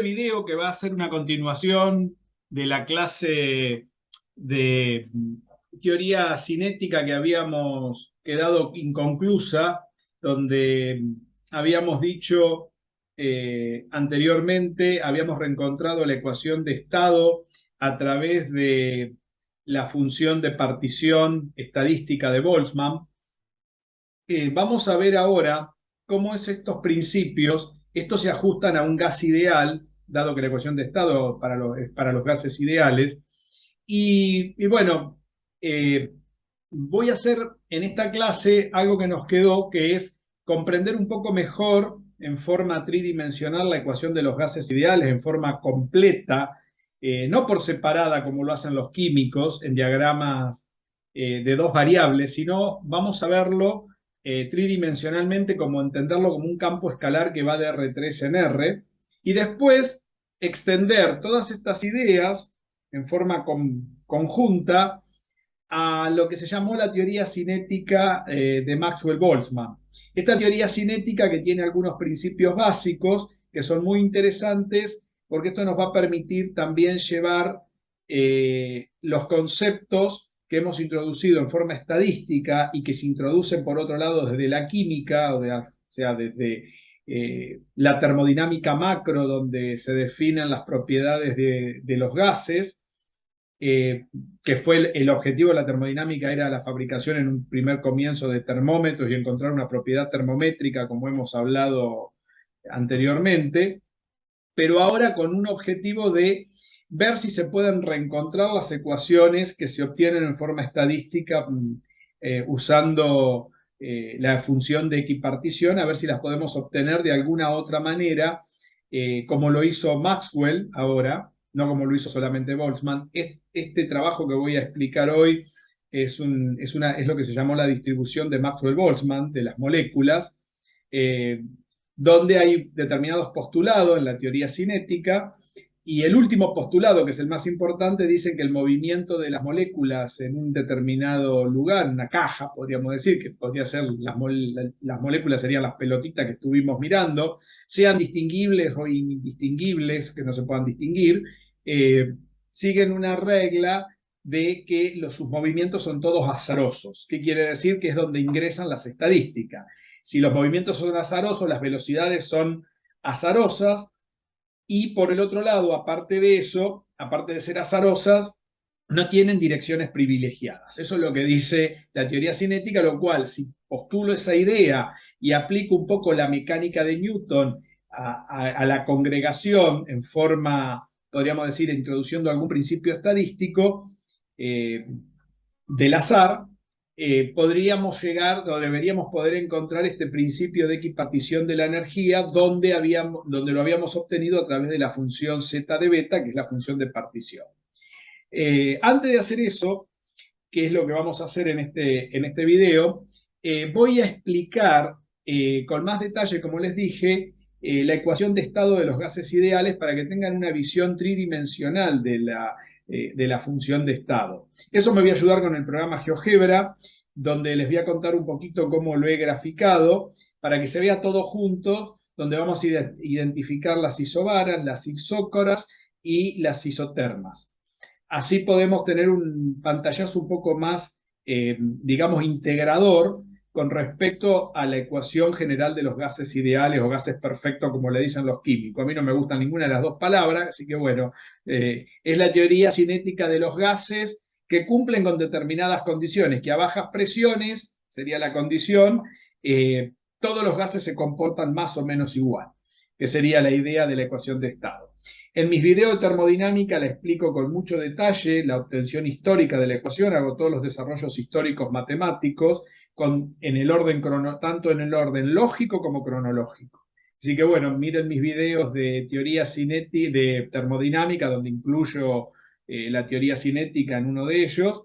video que va a ser una continuación de la clase de teoría cinética que habíamos quedado inconclusa, donde habíamos dicho anteriormente, habíamos reencontrado la ecuación de estado a través de la función de partición estadística de Boltzmann. Vamos a ver ahora cómo es estos principios. Estos se ajustan a un gas ideal, dado que la ecuación de estado es para los gases ideales. Y bueno, voy a hacer en esta clase algo que nos quedó, que es comprender un poco mejor en forma tridimensional la ecuación de los gases ideales, en forma completa, no por separada como lo hacen los químicos en diagramas de dos variables, sino vamos a verlo tridimensionalmente, como entenderlo como un campo escalar que va de R3 en R, y después extender todas estas ideas en forma conjunta a lo que se llamó la teoría cinética de Maxwell-Boltzmann. Esta teoría cinética que tiene algunos principios básicos que son muy interesantes porque esto nos va a permitir también llevar los conceptos que hemos introducido en forma estadística y que se introducen por otro lado desde la química, o sea, desde la termodinámica macro, donde se definen las propiedades de los gases, que fue el objetivo de la termodinámica, era la fabricación en un primer comienzo de termómetros y encontrar una propiedad termométrica, como hemos hablado anteriormente, pero ahora con un objetivo de ver si se pueden reencontrar las ecuaciones que se obtienen en forma estadística usando la función de equipartición, a ver si las podemos obtener de alguna otra manera, como lo hizo Maxwell ahora, no como lo hizo solamente Boltzmann. Este trabajo que voy a explicar hoy es lo que se llamó la distribución de Maxwell-Boltzmann de las moléculas, donde hay determinados postulados en la teoría cinética, y el último postulado, que es el más importante, dice que el movimiento de las moléculas en un determinado lugar, una caja, podríamos decir, que podría ser las moléculas serían las pelotitas que estuvimos mirando, sean distinguibles o indistinguibles, que no se puedan distinguir, siguen una regla de que sus movimientos son todos azarosos. ¿Qué quiere decir? Que es donde ingresan las estadísticas. Si los movimientos son azarosos, las velocidades son azarosas, y por el otro lado, aparte de eso, aparte de ser azarosas, no tienen direcciones privilegiadas. Eso es lo que dice la teoría cinética, lo cual, si postulo esa idea y aplico un poco la mecánica de Newton a la congregación en forma, podríamos decir, introduciendo algún principio estadístico del azar, podríamos llegar, o deberíamos poder encontrar este principio de equipartición de la energía donde lo habíamos obtenido a través de la función z de beta, que es la función de partición. Antes de hacer eso, que es lo que vamos a hacer en este video, voy a explicar con más detalle, como les dije, la ecuación de estado de los gases ideales para que tengan una visión tridimensional de la función de estado. Eso me voy a ayudar con el programa GeoGebra, donde les voy a contar un poquito cómo lo he graficado, para que se vea todo junto, donde vamos a identificar las isobaras, las isócoras y las isotermas. Así podemos tener un pantallazo un poco más, digamos, integrador con respecto a la ecuación general de los gases ideales o gases perfectos, como le dicen los químicos. A mí no me gustan ninguna de las dos palabras, así que bueno, es la teoría cinética de los gases que cumplen con determinadas condiciones, que a bajas presiones, sería la condición, todos los gases se comportan más o menos igual, que sería la idea de la ecuación de estado. En mis videos de termodinámica le explico con mucho detalle la obtención histórica de la ecuación, hago todos los desarrollos históricos matemáticos, tanto en el orden lógico como cronológico. Así que bueno, miren mis videos de teoría cinética, de termodinámica, donde incluyo la teoría cinética en uno de ellos,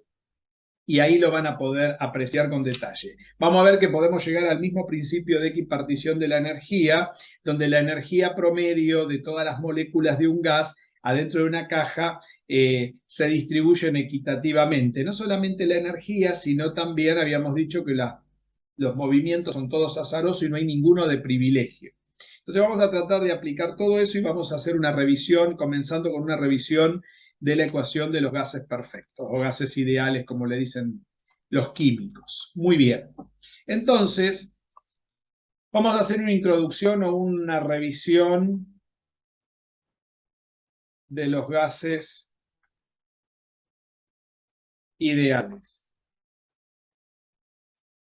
y ahí lo van a poder apreciar con detalle. Vamos a ver que podemos llegar al mismo principio de equipartición de la energía, donde la energía promedio de todas las moléculas de un gas adentro de una caja se distribuyen equitativamente. No solamente la energía, sino también habíamos dicho que los movimientos son todos azarosos y no hay ninguno de privilegio. Entonces vamos a tratar de aplicar todo eso y vamos a hacer una revisión, comenzando con una revisión de la ecuación de los gases perfectos o gases ideales, como le dicen los químicos. Muy bien. Entonces, vamos a hacer una introducción o una revisión de los gases ideales.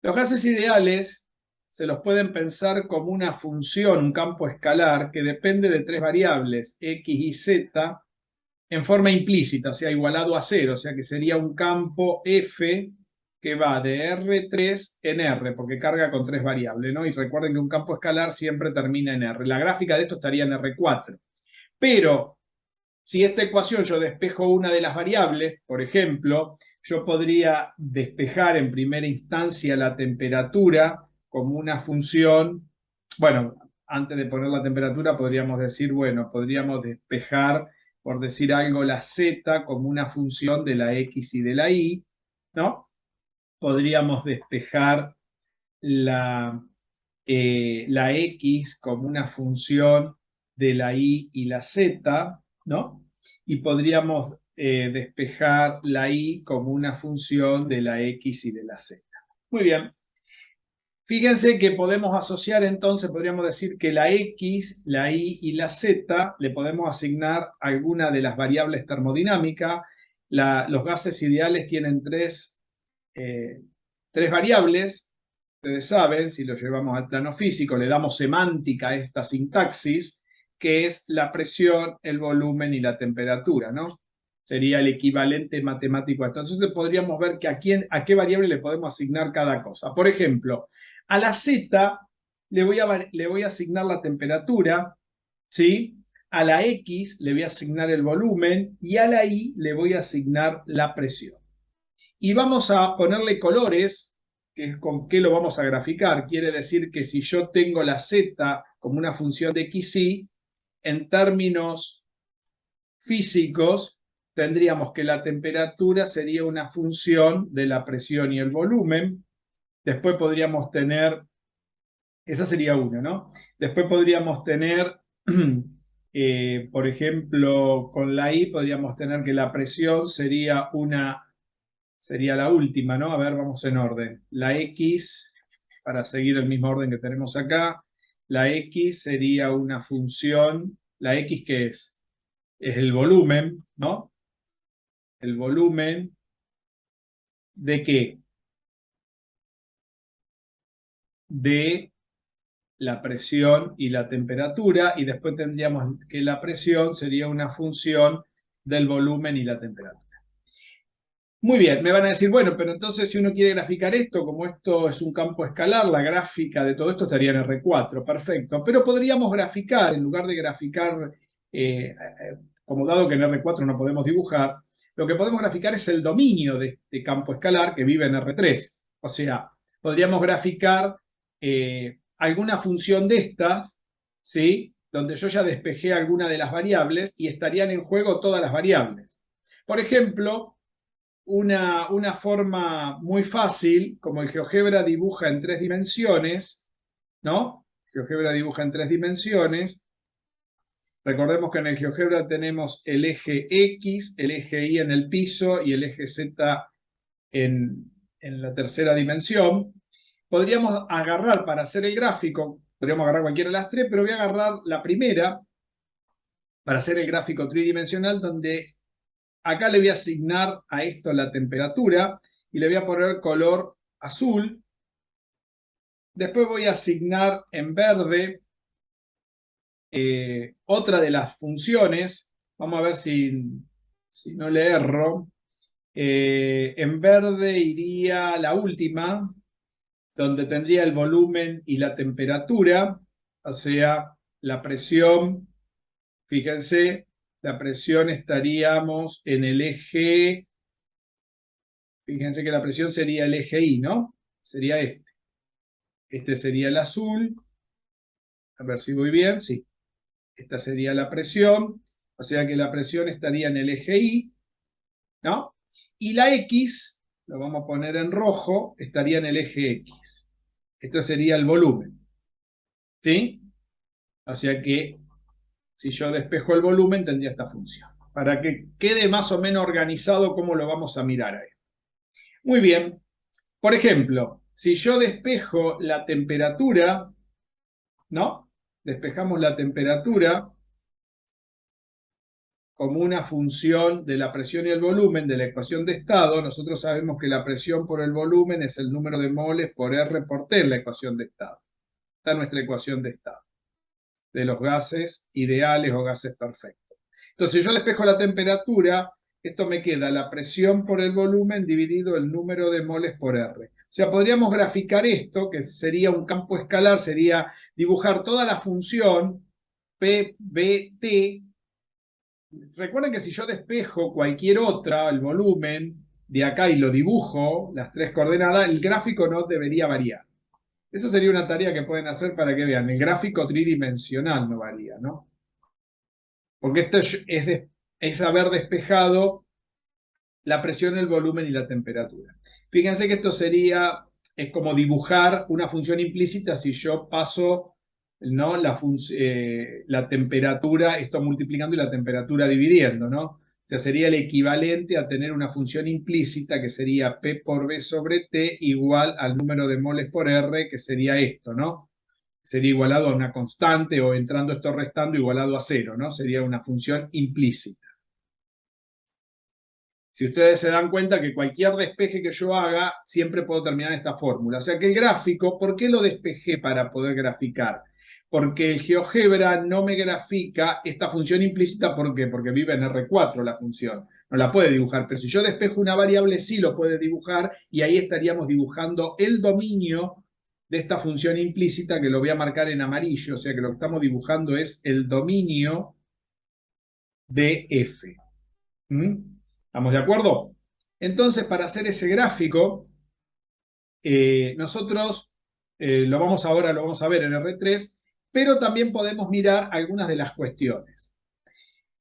Los gases ideales se los pueden pensar como una función, un campo escalar, que depende de tres variables, x y z, en forma implícita, o sea, igualado a cero, o sea que sería un campo F que va de R3 en R, porque carga con tres variables, ¿no? Y recuerden que un campo escalar siempre termina en R. La gráfica de esto estaría en R4. Pero si esta ecuación yo despejo una de las variables, por ejemplo, yo podría despejar en primera instancia la temperatura como una función, bueno, antes de poner la temperatura podríamos decir, bueno, podríamos despejar, por decir algo, la z como una función de la x y de la y, ¿no? Podríamos despejar la x como una función de la y la z, ¿no? Y podríamos despejar la y como una función de la x y de la z. Muy bien. Fíjense que podemos asociar entonces, podríamos decir que la x, la y y la z le podemos asignar alguna de las variables termodinámicas. Los gases ideales tienen tres variables. Ustedes saben, si lo llevamos al plano físico, le damos semántica a esta sintaxis, que es la presión, el volumen y la temperatura, ¿no? Sería el equivalente matemático a esto. Entonces podríamos ver que a qué variable le podemos asignar cada cosa. Por ejemplo, a la Z le voy a asignar la temperatura, ¿sí? A la X le voy a asignar el volumen y a la Y le voy a asignar la presión. Y vamos a ponerle colores, que es con qué lo vamos a graficar. Quiere decir que si yo tengo la Z como una función de x, y, en términos físicos, tendríamos que la temperatura sería una función de la presión y el volumen. Después podríamos tener, esa sería una, ¿no? Después podríamos tener, por ejemplo, con la I podríamos tener que la presión sería la última, ¿no? A ver, vamos en orden. La X, para seguir el mismo orden que tenemos acá, la X sería una función, ¿la X qué es? Es el volumen, ¿no? El volumen ¿de qué? De la presión y la temperatura, y después tendríamos que la presión sería una función del volumen y la temperatura. Muy bien, me van a decir, bueno, pero entonces si uno quiere graficar esto, como esto es un campo escalar, la gráfica de todo esto estaría en R4, perfecto. Pero podríamos graficar, en lugar de graficar, como dado que en R4 no podemos dibujar, lo que podemos graficar es el dominio de este campo escalar que vive en R3. O sea, podríamos graficar alguna función de estas, ¿sí? Donde yo ya despejé alguna de las variables y estarían en juego todas las variables. Por ejemplo, una forma muy fácil, como el GeoGebra dibuja en tres dimensiones, ¿no? GeoGebra dibuja en tres dimensiones. Recordemos que en el GeoGebra tenemos el eje X, el eje Y en el piso y el eje Z en la tercera dimensión. Podríamos agarrar para hacer el gráfico, podríamos agarrar cualquiera de las tres, pero voy a agarrar la primera para hacer el gráfico tridimensional, donde acá le voy a asignar a esto la temperatura y le voy a poner color azul. Después voy a asignar en verde otra de las funciones. Vamos a ver si no le erro. En verde iría la última, donde tendría el volumen y la temperatura, o sea, la presión. Fíjense, la presión estaríamos en el eje. Fíjense que la presión sería el eje Y, ¿no? Sería este. Este sería el azul. A ver si voy bien. Sí. Esta sería la presión. O sea que la presión estaría en el eje Y, ¿no? Y la X, lo vamos a poner en rojo, estaría en el eje X. Este sería el volumen. ¿Sí? O sea que si yo despejo el volumen tendría esta función. Para que quede más o menos organizado cómo lo vamos a mirar a esto. Muy bien. Por ejemplo, si yo despejo la temperatura, ¿no? Despejamos la temperatura como una función de la presión y el volumen de la ecuación de estado. Nosotros sabemos que la presión por el volumen es el número de moles por R por T en la ecuación de estado. Está nuestra ecuación de estado de los gases ideales o gases perfectos. Entonces, si yo despejo la temperatura, esto me queda la presión por el volumen dividido el número de moles por R. O sea, podríamos graficar esto, que sería un campo escalar, sería dibujar toda la función P, B, T. Recuerden que si yo despejo cualquier otra, el volumen, de acá y lo dibujo, las tres coordenadas, el gráfico no debería variar. Esa sería una tarea que pueden hacer para que vean. El gráfico tridimensional no varía, ¿no? Porque esto es haber despejado la presión, el volumen y la temperatura. Fíjense que esto es como dibujar una función implícita si yo paso, ¿no? La temperatura, esto multiplicando y la temperatura dividiendo, ¿no? O sea, sería el equivalente a tener una función implícita que sería P por B sobre T igual al número de moles por R, que sería esto, ¿no? Sería igualado a una constante o entrando esto restando igualado a cero, ¿no? Sería una función implícita. Si ustedes se dan cuenta que cualquier despeje que yo haga, siempre puedo terminar esta fórmula. O sea que el gráfico, ¿por qué lo despejé para poder graficar? Porque el GeoGebra no me grafica esta función implícita, ¿por qué? Porque vive en R4 la función, no la puede dibujar. Pero si yo despejo una variable, sí lo puede dibujar y ahí estaríamos dibujando el dominio de esta función implícita que lo voy a marcar en amarillo. O sea que lo que estamos dibujando es el dominio de F. ¿Estamos de acuerdo? Entonces, para hacer ese gráfico, nosotros ahora lo vamos a ver en R3, pero también podemos mirar algunas de las cuestiones.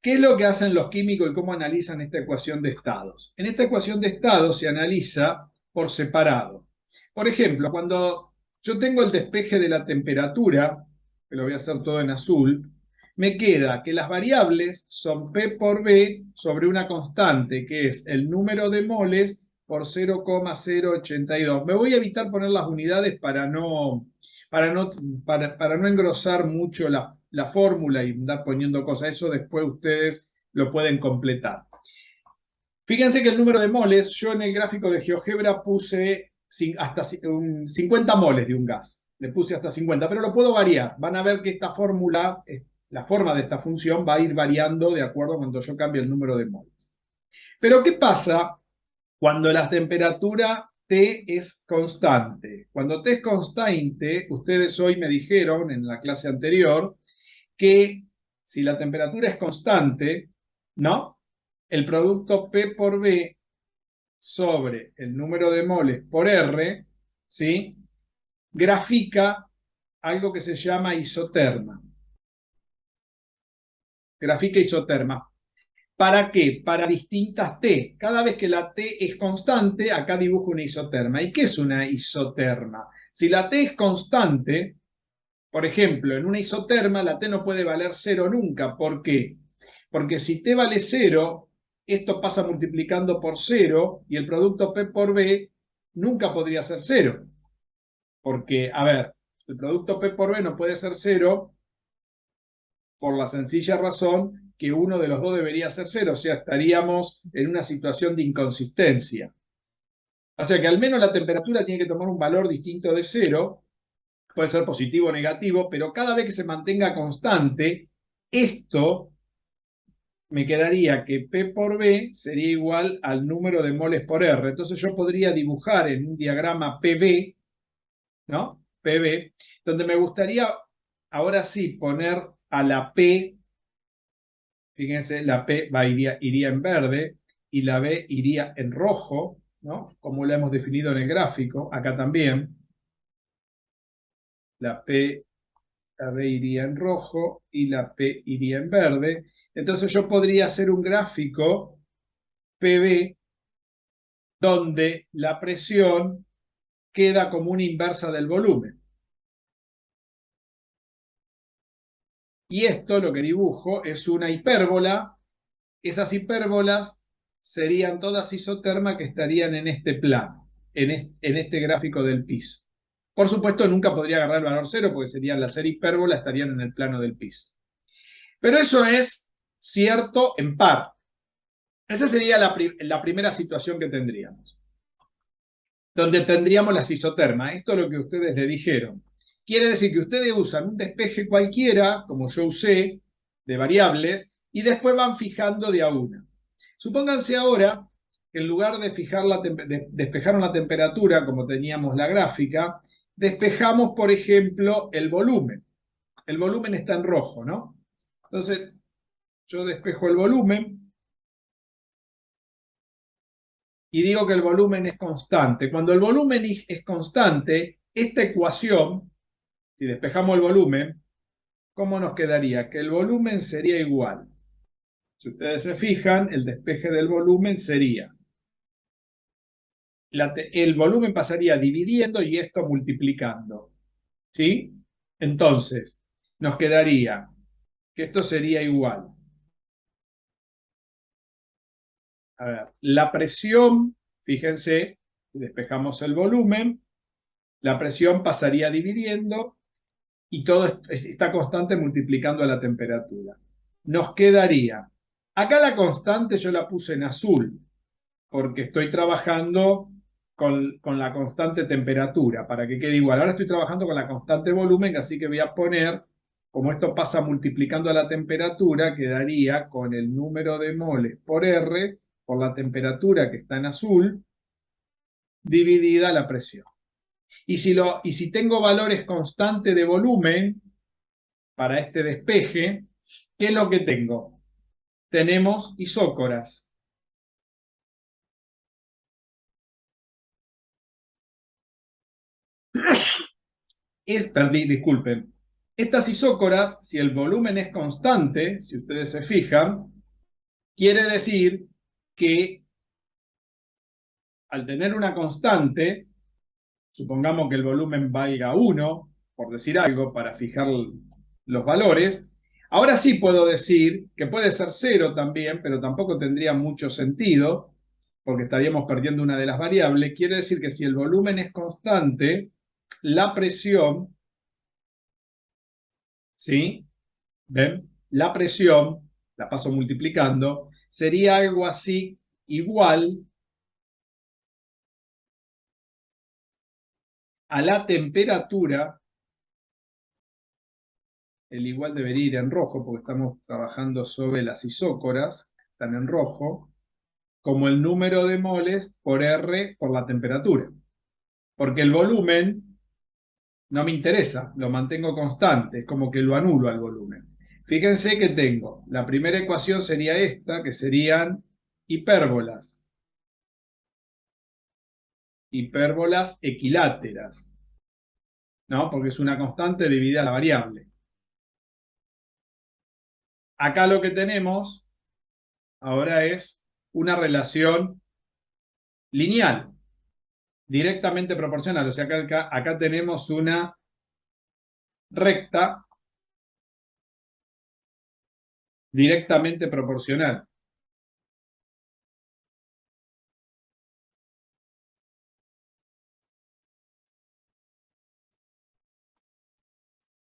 ¿Qué es lo que hacen los químicos y cómo analizan esta ecuación de estados? En esta ecuación de estados se analiza por separado. Por ejemplo, cuando yo tengo el despeje de la temperatura, que lo voy a hacer todo en azul, me queda que las variables son P por B sobre una constante, que es el número de moles por 0,082. Me voy a evitar poner las unidades para no, para no engrosar mucho la fórmula y andar poniendo cosas. Eso después ustedes lo pueden completar. Fíjense que el número de moles, yo en el gráfico de GeoGebra puse hasta 50 moles de un gas. Le puse hasta 50, pero lo puedo variar. Van a ver que esta fórmula, la forma de esta función va a ir variando de acuerdo a cuando yo cambie el número de moles. Pero ¿qué pasa cuando la temperatura T es constante? Cuando T es constante, ustedes hoy me dijeron en la clase anterior que si la temperatura es constante, ¿no? El producto P por B sobre el número de moles por R, ¿sí? Grafica algo que se llama isoterma. Grafica isoterma. ¿Para qué? Para distintas T. Cada vez que la T es constante, acá dibujo una isoterma. ¿Y qué es una isoterma? Si la T es constante, por ejemplo, en una isoterma la T no puede valer cero nunca. ¿Por qué? Porque si T vale cero, esto pasa multiplicando por cero y el producto P por B nunca podría ser cero. Porque, a ver, el producto P por B no puede ser cero por la sencilla razón que uno de los dos debería ser cero, o sea, estaríamos en una situación de inconsistencia. O sea que al menos la temperatura tiene que tomar un valor distinto de cero, puede ser positivo o negativo, pero cada vez que se mantenga constante, esto me quedaría que P por B sería igual al número de moles por R. Entonces yo podría dibujar en un diagrama PB, ¿no? PB, donde me gustaría ahora sí poner a la P. Fíjense, la P iría en verde y la B iría en rojo, ¿no? Como la hemos definido en el gráfico, acá también. La B iría en rojo y la P iría en verde. Entonces yo podría hacer un gráfico PB donde la presión queda como una inversa del volumen. Y esto, lo que dibujo, es una hipérbola. Esas hipérbolas serían todas isotermas que estarían en este plano, en este gráfico del piso. Por supuesto, nunca podría agarrar el valor cero porque serían las ser hipérbolas, estarían en el plano del piso. Pero eso es cierto en par. Esa sería la primera situación que tendríamos, donde tendríamos las isotermas. Esto es lo que ustedes le dijeron. Quiere decir que ustedes usan un despeje cualquiera, como yo usé, de variables, y después van fijando de a una. Supónganse ahora que en lugar de despejar una temperatura, como teníamos la gráfica, despejamos, por ejemplo, el volumen. El volumen está en rojo, ¿no? Entonces, yo despejo el volumen y digo que el volumen es constante. Cuando el volumen es constante, esta ecuación, si despejamos el volumen, ¿cómo nos quedaría? Que el volumen sería igual. Si ustedes se fijan, el despeje del volumen sería, el volumen pasaría dividiendo y esto multiplicando. ¿Sí? Entonces, nos quedaría que esto sería igual. A ver, la presión, fíjense, si despejamos el volumen, la presión pasaría dividiendo y todo está constante multiplicando a la temperatura. Nos quedaría, acá la constante yo la puse en azul, porque estoy trabajando con la constante temperatura, para que quede igual. Ahora estoy trabajando con la constante volumen, así que voy a poner, como esto pasa multiplicando a la temperatura, quedaría con el número de moles por R, por la temperatura que está en azul, dividida la presión. Y si tengo valores constantes de volumen para este despeje, ¿qué es lo que tengo? Tenemos isócoras. Disculpen. Estas isócoras, si el volumen es constante, si ustedes se fijan, quiere decir que al tener una constante, supongamos que el volumen valga 1, por decir algo, para fijar los valores, ahora sí puedo decir que puede ser 0 también, pero tampoco tendría mucho sentido, porque estaríamos perdiendo una de las variables. Quiere decir que si el volumen es constante, la presión, ¿sí? ¿Ven? La presión, la paso multiplicando, sería algo así igual a la temperatura. El igual debería ir en rojo porque estamos trabajando sobre las isócoras, están en rojo, como el número de moles por R por la temperatura. Porque el volumen no me interesa, lo mantengo constante, es como que lo anulo al volumen. Fíjense que tengo, la primera ecuación sería esta, que serían hipérbolas. Hipérbolas equiláteras, ¿no? Porque es una constante dividida a la variable. Acá lo que tenemos ahora es una relación lineal, directamente proporcional. O sea, acá tenemos una recta directamente proporcional.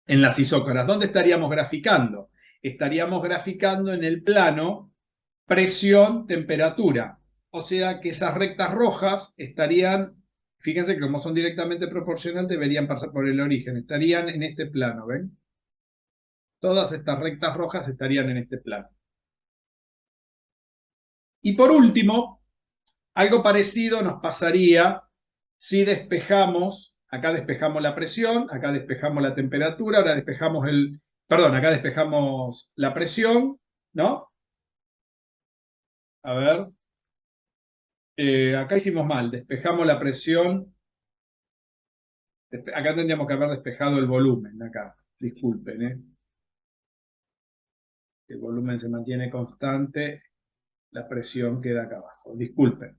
En las isócoras, ¿dónde estaríamos graficando? Estaríamos graficando en el plano presión-temperatura. O sea que esas rectas rojas estarían, fíjense que como son directamente proporcionales, deberían pasar por el origen. Estarían en este plano, ¿ven? Todas estas rectas rojas estarían en este plano. Y por último, algo parecido nos pasaría si despejamos, acá despejamos la presión, acá despejamos la temperatura, ahora despejamos acá despejamos la presión, ¿no? A ver, acá hicimos mal, despejamos la presión, acá tendríamos que haber despejado el volumen, acá, disculpen, ¿eh? El volumen se mantiene constante, la presión queda acá abajo, disculpen.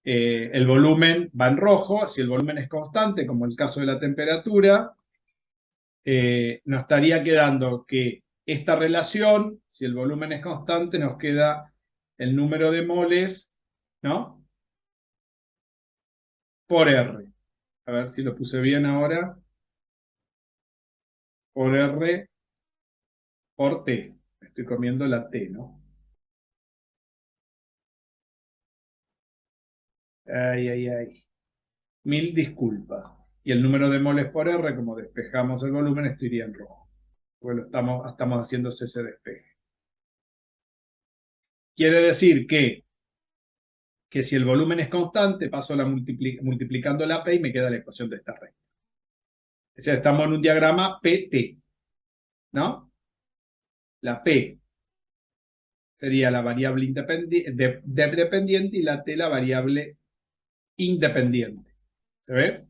El volumen va en rojo, si el volumen es constante, como el caso de la temperatura, nos estaría quedando que esta relación, si el volumen es constante, nos queda el número de moles, ¿no? Por R. A ver si lo puse bien ahora. Por R por T. Estoy comiendo la T, ¿no? Ay, ay, ay. Mil disculpas. Y el número de moles por R, como despejamos el volumen, esto iría en rojo. Bueno, estamos haciéndose ese despeje. Quiere decir que si el volumen es constante, paso multiplicando la P y me queda la ecuación de esta recta. O sea, estamos en un diagrama PT, ¿no? La P sería la variable dependiente y la T la variable independiente. ¿Se ve?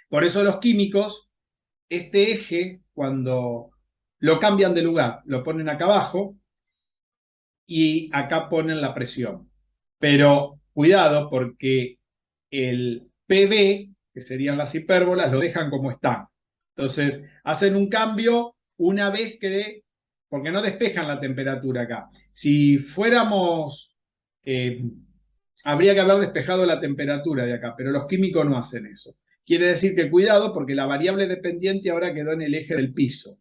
Por eso los químicos, este eje, cuando lo cambian de lugar, lo ponen acá abajo y acá ponen la presión. Pero cuidado porque el PB, que serían las hipérbolas, lo dejan como están. Entonces, hacen un cambio una vez que, porque no despejan la temperatura acá. Si fuéramos, habría que haber despejado la temperatura de acá, pero los químicos no hacen eso. Quiere decir que cuidado porque la variable dependiente ahora quedó en el eje del piso.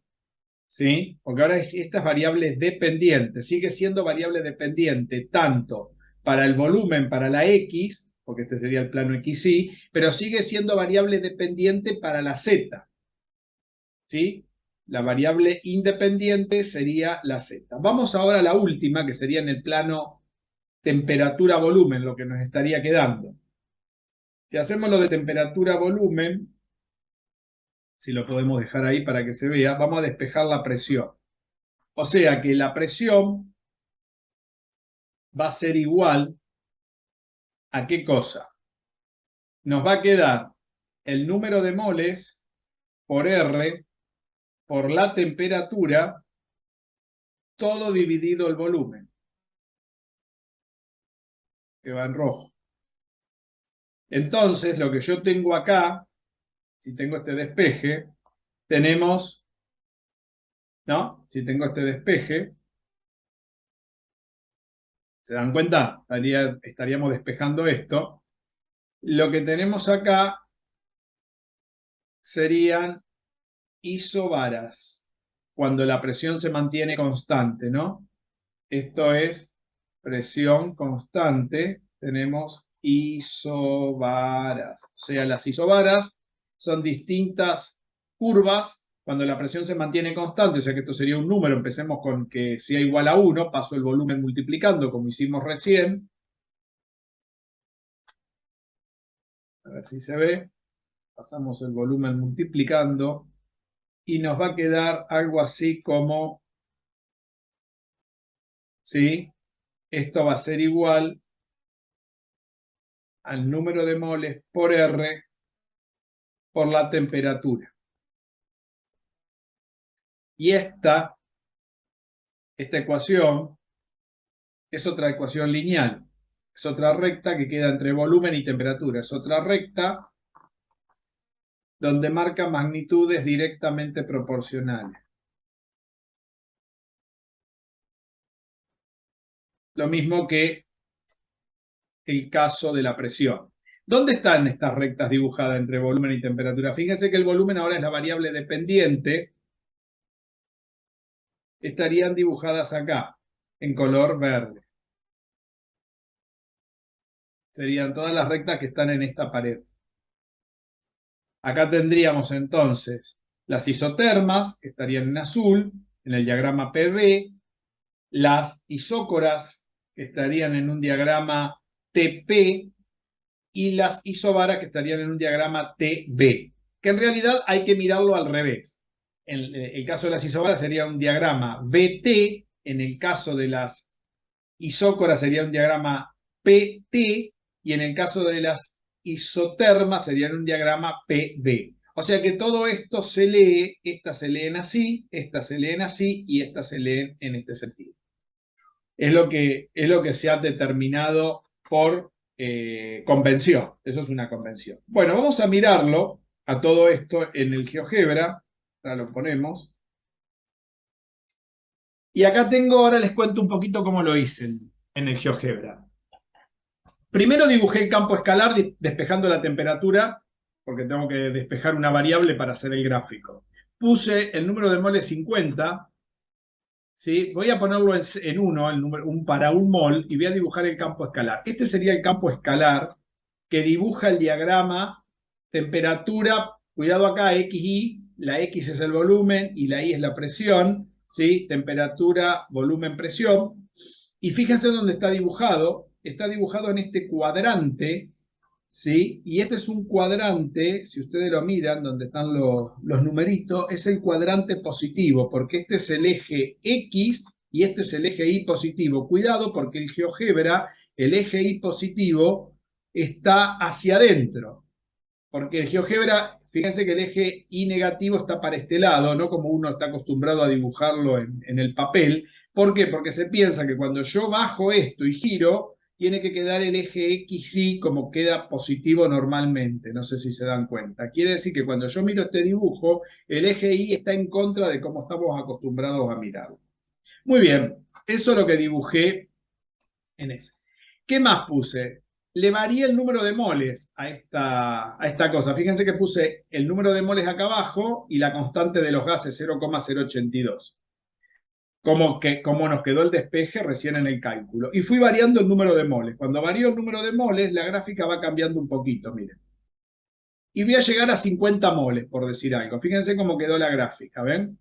¿Sí? Porque ahora esta es variable dependiente, sigue siendo variable dependiente tanto para el volumen, para la X, porque este sería el plano XY, pero sigue siendo variable dependiente para la Z. ¿Sí? La variable independiente sería la Z. Vamos ahora a la última, que sería en el plano temperatura-volumen, lo que nos estaría quedando. Si hacemos lo de temperatura-volumen, si lo podemos dejar ahí para que se vea, vamos a despejar la presión. O sea que la presión va a ser igual a qué cosa. Nos va a quedar el número de moles por R por la temperatura, todo dividido el volumen, que va en rojo. Entonces, lo que yo tengo acá, si tengo este despeje, tenemos, ¿no? Si tengo este despeje, ¿se dan cuenta? Estaríamos despejando esto. Lo que tenemos acá serían isobaras, cuando la presión se mantiene constante, ¿no? Esto es presión constante, tenemos isobaras. O sea, las isobaras son distintas curvas cuando la presión se mantiene constante, o sea que esto sería un número, empecemos con que sea igual a 1, paso el volumen multiplicando como hicimos recién. A ver si se ve. Pasamos el volumen multiplicando y nos va a quedar algo así como, ¿sí? Esto va a ser igual al número de moles por R por la temperatura. Y esta ecuación es otra ecuación lineal. Es otra recta que queda entre volumen y temperatura. Es otra recta donde marca magnitudes directamente proporcionales. Lo mismo que el caso de la presión. ¿Dónde están estas rectas dibujadas entre volumen y temperatura? Fíjense que el volumen ahora es la variable dependiente. Estarían dibujadas acá, en color verde. Serían todas las rectas que están en esta pared. Acá tendríamos entonces las isotermas, que estarían en azul, en el diagrama PB, las isócoras, que estarían en un diagrama TP, y las isobaras, que estarían en un diagrama TB, que en realidad hay que mirarlo al revés. En el caso de las isobaras sería un diagrama BT, en el caso de las isócoras sería un diagrama PT, y en el caso de las isotermas sería un diagrama PB. O sea que todo esto se lee, estas se leen así, estas se leen así y estas se leen en este sentido. Es lo que se ha determinado por convención. Eso es una convención. Bueno, vamos a mirarlo a todo esto en el GeoGebra. Ahora lo ponemos. Y acá tengo, ahora les cuento un poquito cómo lo hice en el GeoGebra. Primero dibujé el campo escalar despejando la temperatura, porque tengo que despejar una variable para hacer el gráfico. Puse el número de moles 50, ¿sí? Voy a ponerlo en 1, para un mol, y voy a dibujar el campo escalar. Este sería el campo escalar que dibuja el diagrama temperatura, cuidado acá, XY, la X es el volumen y la Y es la presión, ¿sí? Temperatura, volumen, presión. Y fíjense dónde está dibujado en este cuadrante, ¿sí? Y este es un cuadrante, si ustedes lo miran, donde están los numeritos, es el cuadrante positivo, porque este es el eje X y este es el eje Y positivo. Cuidado, porque el GeoGebra, el eje Y positivo, está hacia adentro, porque el GeoGebra, fíjense que el eje Y negativo está para este lado, no como uno está acostumbrado a dibujarlo en el papel. ¿Por qué? Porque se piensa que cuando yo bajo esto y giro, tiene que quedar el eje XY como queda positivo normalmente. No sé si se dan cuenta. Quiere decir que cuando yo miro este dibujo, el eje Y está en contra de cómo estamos acostumbrados a mirarlo. Muy bien, eso es lo que dibujé en ese. ¿Qué más puse? Le varié el número de moles a esta cosa. Fíjense que puse el número de moles acá abajo y la constante de los gases 0,082. Como nos quedó el despeje recién en el cálculo. Y fui variando el número de moles. Cuando varío el número de moles, la gráfica va cambiando un poquito, miren. Y voy a llegar a 50 moles, por decir algo. Fíjense cómo quedó la gráfica, ¿ven?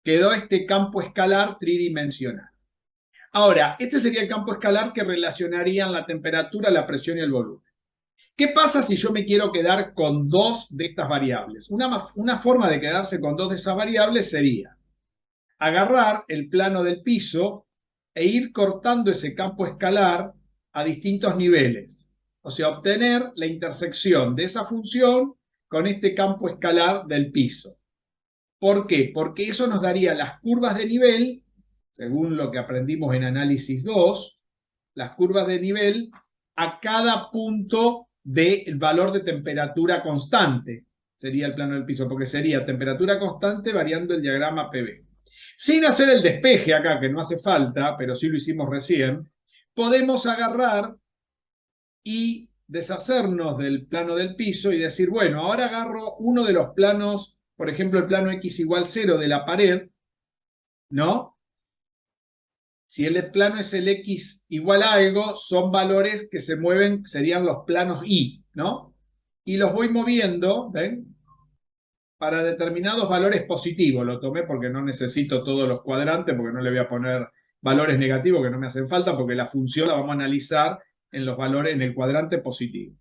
Quedó este campo escalar tridimensional. Ahora, este sería el campo escalar que relacionarían la temperatura, la presión y el volumen. ¿Qué pasa si yo me quiero quedar con dos de estas variables? Una forma de quedarse con dos de esas variables sería agarrar el plano del piso e ir cortando ese campo escalar a distintos niveles. O sea, obtener la intersección de esa función con este campo escalar del piso. ¿Por qué? Porque eso nos daría las curvas de nivel, según lo que aprendimos en análisis 2, las curvas de nivel a cada punto del valor de temperatura constante. Sería el plano del piso, porque sería temperatura constante variando el diagrama PV. Sin hacer el despeje acá, que no hace falta, pero sí lo hicimos recién, podemos agarrar y deshacernos del plano del piso y decir, bueno, ahora agarro uno de los planos, por ejemplo, el plano X igual 0 de la pared, ¿no? Si el plano es el X igual a algo, son valores que se mueven, serían los planos Y, ¿no? Y los voy moviendo, ¿ven? Para determinados valores positivos. Lo tomé porque no necesito todos los cuadrantes, porque no le voy a poner valores negativos que no me hacen falta, porque la función la vamos a analizar en los valores, en el cuadrante positivo.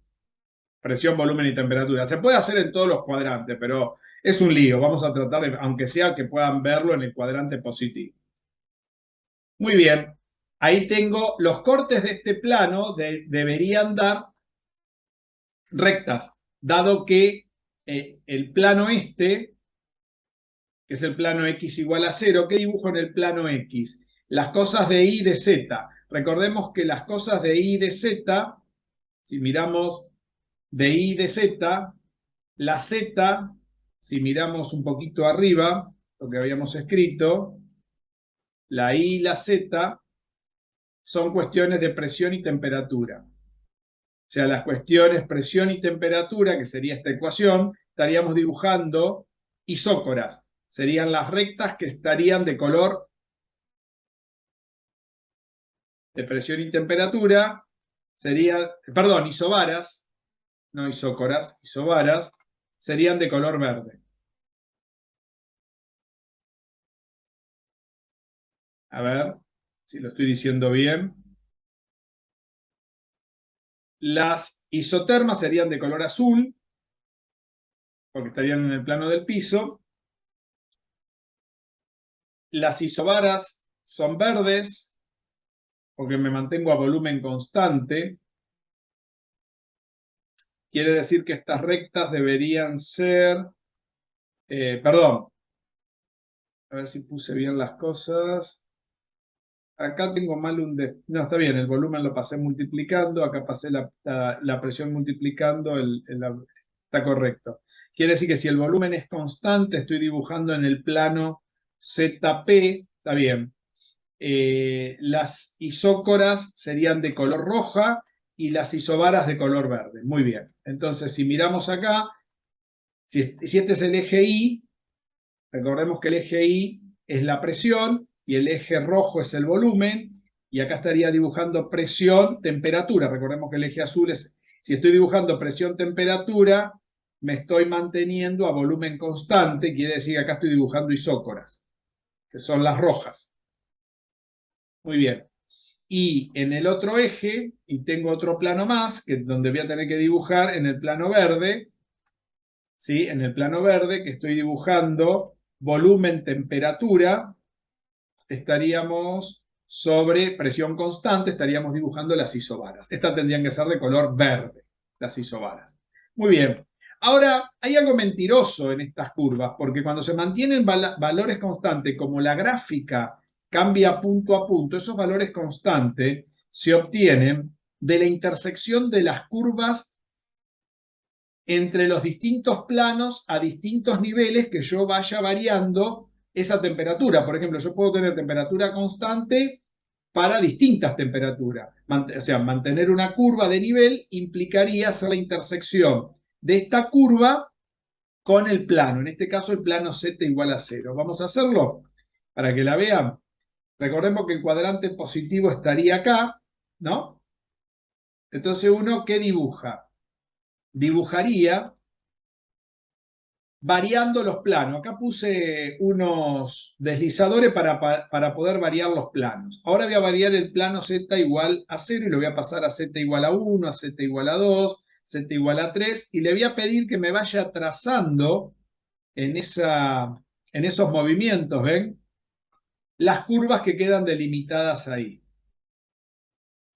Presión, volumen y temperatura. Se puede hacer en todos los cuadrantes, pero es un lío. Vamos a tratar de, aunque sea que puedan verlo en el cuadrante positivo. Muy bien. Ahí tengo los cortes de este plano, deberían dar rectas, dado que el plano este, que es el plano X igual a 0, ¿qué dibujo en el plano X? Las cosas de Y y de Z. Recordemos que las cosas de Y y de Z, si miramos de Y y de Z, la Z, si miramos un poquito arriba, lo que habíamos escrito, la Y y la Z son cuestiones de presión y temperatura. O sea, las cuestiones presión y temperatura, que sería esta ecuación, estaríamos dibujando isócoras. Serían las rectas que estarían de color de presión y temperatura. Serían, perdón, isobaras, no isócoras, isobaras, serían de color verde. A ver si lo estoy diciendo bien. Las isotermas serían de color azul, porque estarían en el plano del piso. Las isobaras son verdes, porque me mantengo a volumen constante. Quiere decir que estas rectas deberían ser... perdón, a ver si puse bien las cosas. Acá tengo mal un... No, está bien, el volumen lo pasé multiplicando, acá pasé la presión multiplicando, está correcto. Quiere decir que si el volumen es constante, estoy dibujando en el plano ZP, está bien. Las isócoras serían de color roja y las isobaras de color verde. Muy bien. Entonces, si miramos acá, si este es el eje Y, recordemos que el eje Y es la presión y el eje rojo es el volumen, y acá estaría dibujando presión, temperatura. Recordemos que el eje azul es, si estoy dibujando presión, temperatura, me estoy manteniendo a volumen constante, quiere decir que acá estoy dibujando isócoras, que son las rojas. Muy bien. Y en el otro eje, y tengo otro plano más, que donde voy a tener que dibujar en el plano verde, ¿sí? En el plano verde, que estoy dibujando volumen, temperatura, estaríamos sobre presión constante, estaríamos dibujando las isobaras. Estas tendrían que ser de color verde, las isobaras. Muy bien. Ahora, hay algo mentiroso en estas curvas, porque cuando se mantienen valores constantes, como la gráfica cambia punto a punto, esos valores constantes se obtienen de la intersección de las curvas entre los distintos planos a distintos niveles que yo vaya variando esa temperatura. Por ejemplo, yo puedo tener temperatura constante para distintas temperaturas. O sea, mantener una curva de nivel implicaría hacer la intersección de esta curva con el plano. En este caso, el plano Z igual a 0. Vamos a hacerlo para que la vean. Recordemos que el cuadrante positivo estaría acá, ¿no? Entonces, ¿uno qué dibuja? Dibujaría variando los planos. Acá puse unos deslizadores para poder variar los planos. Ahora voy a variar el plano Z igual a 0 y lo voy a pasar a Z igual a 1, a Z igual a 2, Z igual a 3, y le voy a pedir que me vaya trazando en esos movimientos, ¿ven? Las curvas que quedan delimitadas ahí.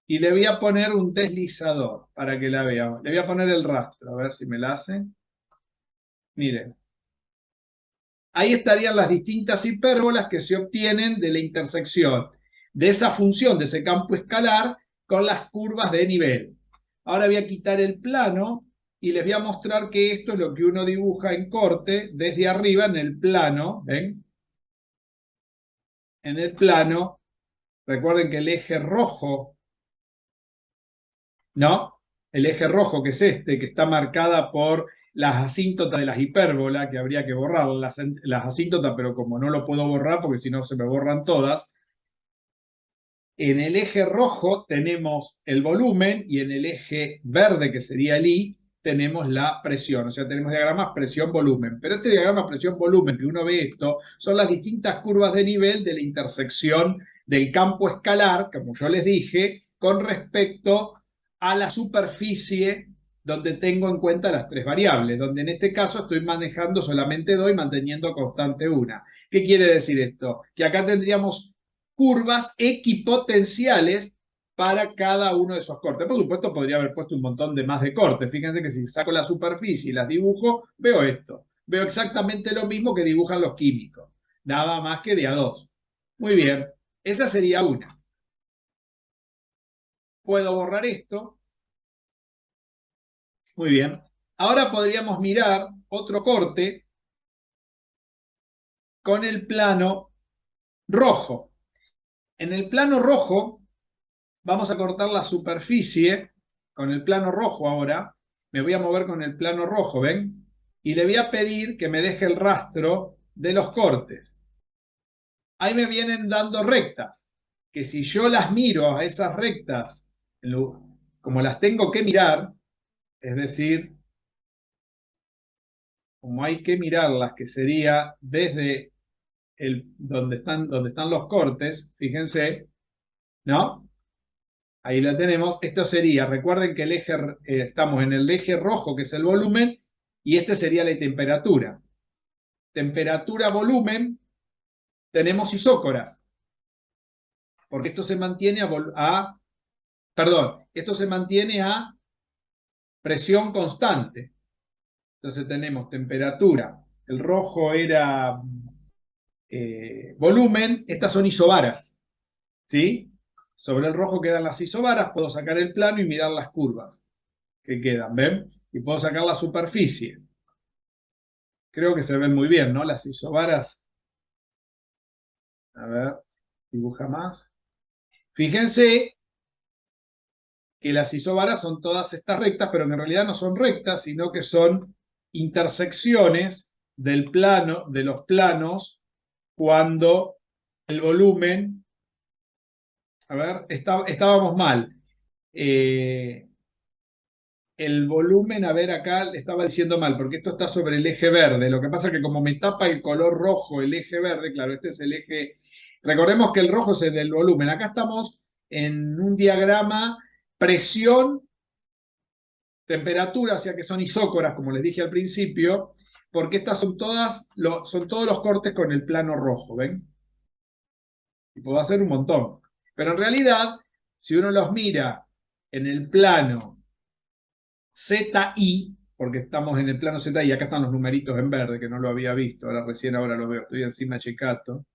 Y le voy a poner un deslizador para que la vean. Le voy a poner el rastro, a ver si me la hace. Miren. Ahí estarían las distintas hipérbolas que se obtienen de la intersección de esa función, de ese campo escalar, con las curvas de nivel. Ahora voy a quitar el plano y les voy a mostrar que esto es lo que uno dibuja en corte desde arriba en el plano. ¿Ven? En el plano, recuerden que el eje rojo, ¿no? El eje rojo, que es este, que está marcada por las asíntotas de las hipérbolas, que habría que borrar las asíntotas, pero como no lo puedo borrar porque si no se me borran todas, en el eje rojo tenemos el volumen y en el eje verde, que sería el I, tenemos la presión. O sea, tenemos diagramas presión-volumen. Pero este diagrama presión-volumen, que uno ve esto, son las distintas curvas de nivel de la intersección del campo escalar, como yo les dije, con respecto a la superficie donde tengo en cuenta las tres variables, donde en este caso estoy manejando solamente dos y manteniendo constante una. ¿Qué quiere decir esto? Que acá tendríamos curvas equipotenciales para cada uno de esos cortes. Por supuesto, podría haber puesto un montón de más de cortes. Fíjense que si saco la superficie y las dibujo, veo esto. Veo exactamente lo mismo que dibujan los químicos. Nada más que de a dos. Muy bien. Esa sería una. Puedo borrar esto. Muy bien. Ahora podríamos mirar otro corte con el plano rojo. En el plano rojo vamos a cortar la superficie con el plano rojo ahora. Me voy a mover con el plano rojo, ¿ven? Y le voy a pedir que me deje el rastro de los cortes. Ahí me vienen dando rectas, que si yo las miro a esas rectas, como las tengo que mirar, es decir, como hay que mirarlas, que sería desde donde están los cortes, fíjense, ¿no? Ahí la tenemos. Esto sería, recuerden que el eje, estamos en el eje rojo, que es el volumen, y este sería la temperatura. Temperatura, volumen, tenemos isócoras, porque esto se mantiene esto se mantiene a presión constante. Entonces tenemos temperatura, el rojo era volumen, estas son isobaras, ¿sí? Sobre el rojo quedan las isobaras, puedo sacar el plano y mirar las curvas que quedan, ¿ven? Y puedo sacar la superficie. Creo que se ven muy bien, ¿no? Las isobaras A ver, dibuja más. Fíjense que las isóbaras son todas estas rectas, pero que en realidad no son rectas, sino que son intersecciones del plano, de los planos, cuando el volumen, a ver, estábamos mal. El volumen, a ver, acá le estaba diciendo mal, porque esto está sobre el eje verde. Lo que pasa es que como me tapa el color rojo el eje verde, claro, este es el eje. Recordemos que el rojo es el del volumen. Acá estamos en un diagrama presión, temperatura, o sea que son isócoras, como les dije al principio, porque estas son son todos los cortes con el plano rojo, ¿ven? Y puedo hacer un montón. Pero en realidad, si uno los mira en el plano ZI, porque estamos en el plano ZI, acá están los numeritos en verde, que no lo había visto, ahora lo veo, estoy encima checato.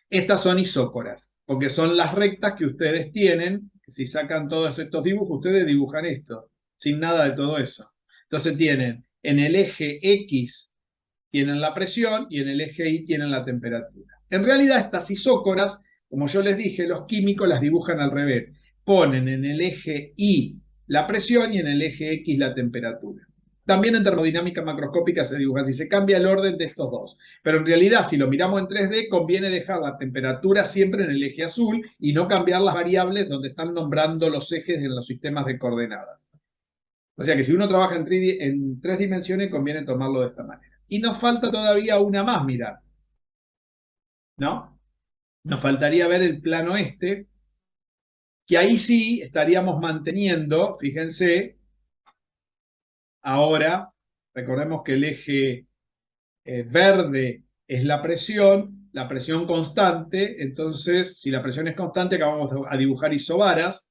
Estas son isócoras, porque son las rectas que ustedes tienen, que si sacan todos estos dibujos, ustedes dibujan esto, sin nada de todo eso. Entonces tienen en el eje X tienen la presión y en el eje Y tienen la temperatura. En realidad estas isócoras, como yo les dije, los químicos las dibujan al revés. Ponen en el eje Y la presión y en el eje X la temperatura. También en termodinámica macroscópica se dibuja así, se cambia el orden de estos dos. Pero en realidad, si lo miramos en 3D, conviene dejar la temperatura siempre en el eje azul y no cambiar las variables donde están nombrando los ejes en los sistemas de coordenadas. O sea que si uno trabaja en 3 dimensiones, conviene tomarlo de esta manera. Y nos falta todavía una más, mirad, ¿no? Nos faltaría ver el plano este, que ahí sí estaríamos manteniendo, fíjense, ahora, recordemos que el eje verde es la presión constante, entonces si la presión es constante, acá vamos a dibujar isobaras,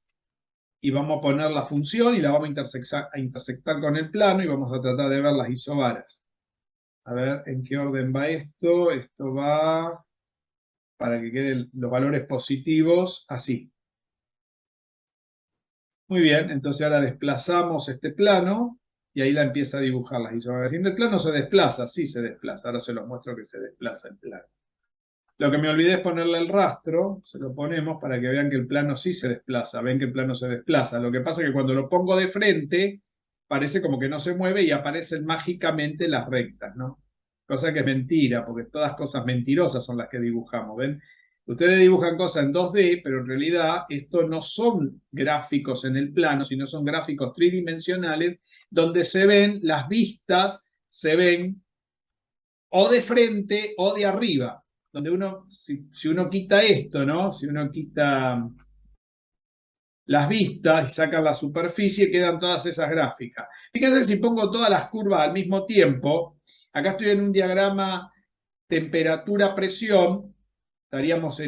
y vamos a poner la función y la vamos a intersectar con el plano y vamos a tratar de ver las isobaras. A ver en qué orden va esto. Esto va para que queden los valores positivos así. Muy bien, entonces ahora desplazamos este plano y ahí la empieza a dibujar las isobaras. Si el plano se desplaza, sí se desplaza. Ahora se los muestro que se desplaza el plano. Lo que me olvidé es ponerle el rastro, se lo ponemos para que vean que el plano sí se desplaza. Ven que el plano se desplaza. Lo que pasa es que cuando lo pongo de frente, parece como que no se mueve y aparecen mágicamente las rectas, ¿no? Cosa que es mentira, porque todas cosas mentirosas son las que dibujamos, ¿ven? Ustedes dibujan cosas en 2D, pero en realidad estos no son gráficos en el plano, sino son gráficos tridimensionales donde se ven las vistas, se ven o de frente o de arriba. Donde uno, si uno quita esto, ¿no? Si uno quita las vistas y saca la superficie, quedan todas esas gráficas. Fíjense si pongo todas las curvas al mismo tiempo. Acá estoy en un diagrama temperatura-presión. Estaríamos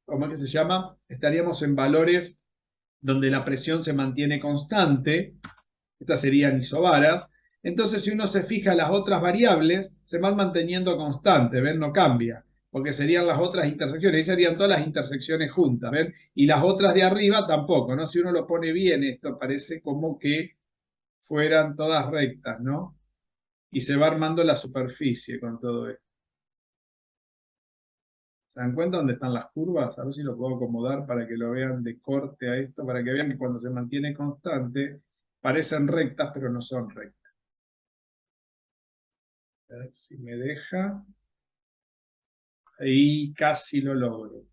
¿cómo es que se llama? Estaríamos en valores donde la presión se mantiene constante. Estas serían isobaras. Entonces, si uno se fija, las otras variables se van manteniendo constantes, ¿ven? No cambia, porque serían las otras intersecciones, ahí serían todas las intersecciones juntas, ¿ven? Y las otras de arriba tampoco, ¿no? Si uno lo pone bien, esto parece como que fueran todas rectas, ¿no? Y se va armando la superficie con todo esto. ¿Se dan cuenta dónde están las curvas? A ver si lo puedo acomodar para que lo vean de corte a esto, para que vean que cuando se mantiene constante, parecen rectas, pero no son rectas. A ver si me deja. Ahí casi lo logro.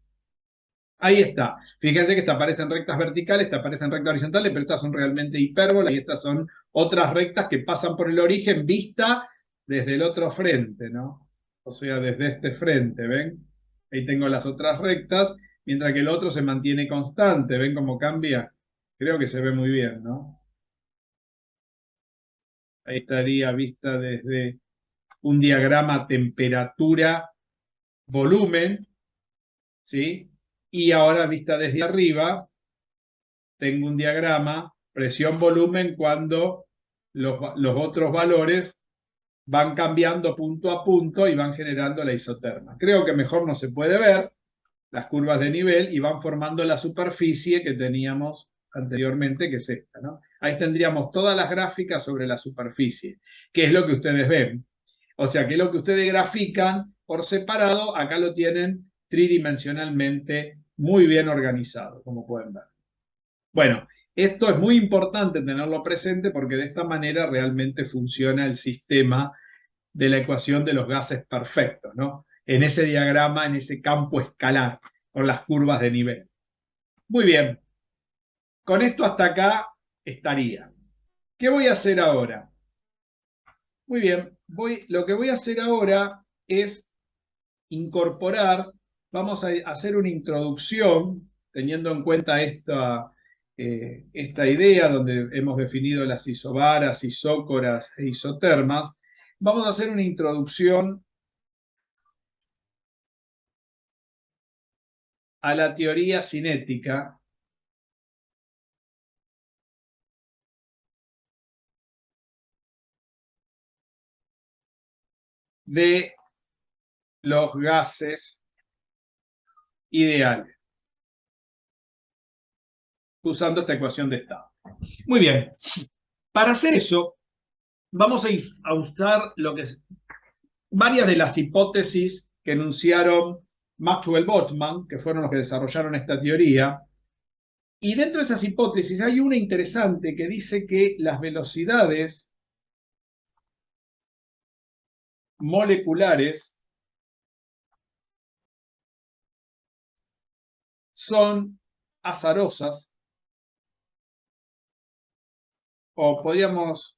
Ahí está. Fíjense que estas aparecen rectas verticales, estas aparecen rectas horizontales, pero estas son realmente hipérbolas y estas son otras rectas que pasan por el origen vista desde el otro frente, ¿no? O sea, desde este frente, ¿ven? Ahí tengo las otras rectas, mientras que el otro se mantiene constante. ¿Ven cómo cambia? Creo que se ve muy bien, ¿no? Ahí estaría vista desde un diagrama temperatura-volumen, ¿sí? Y ahora vista desde arriba, tengo un diagrama presión-volumen cuando los otros valores van cambiando punto a punto y van generando la isoterma. Creo que mejor no se puede ver las curvas de nivel y van formando la superficie que teníamos anteriormente, que es esta, ¿no? Ahí tendríamos todas las gráficas sobre la superficie, que es lo que ustedes ven. O sea, que es lo que ustedes grafican por separado, acá lo tienen tridimensionalmente muy bien organizado, como pueden ver. Bueno, esto es muy importante tenerlo presente porque de esta manera realmente funciona el sistema de la ecuación de los gases perfectos, ¿no? En ese diagrama, en ese campo escalar, con las curvas de nivel. Muy bien, con esto hasta acá estaría. ¿Qué voy a hacer ahora? Muy bien, lo que voy a hacer ahora es incorporar, vamos a hacer una introducción, teniendo en cuenta esta idea donde hemos definido las isobaras, isócoras e isotermas, vamos a hacer una introducción a la teoría cinética de los gases ideales, usando esta ecuación de estado. Muy bien, para hacer eso, vamos a usar varias de las hipótesis que enunciaron Maxwell-Boltzmann, que fueron los que desarrollaron esta teoría. Y dentro de esas hipótesis hay una interesante que dice que las velocidades moleculares son azarosas, o podríamos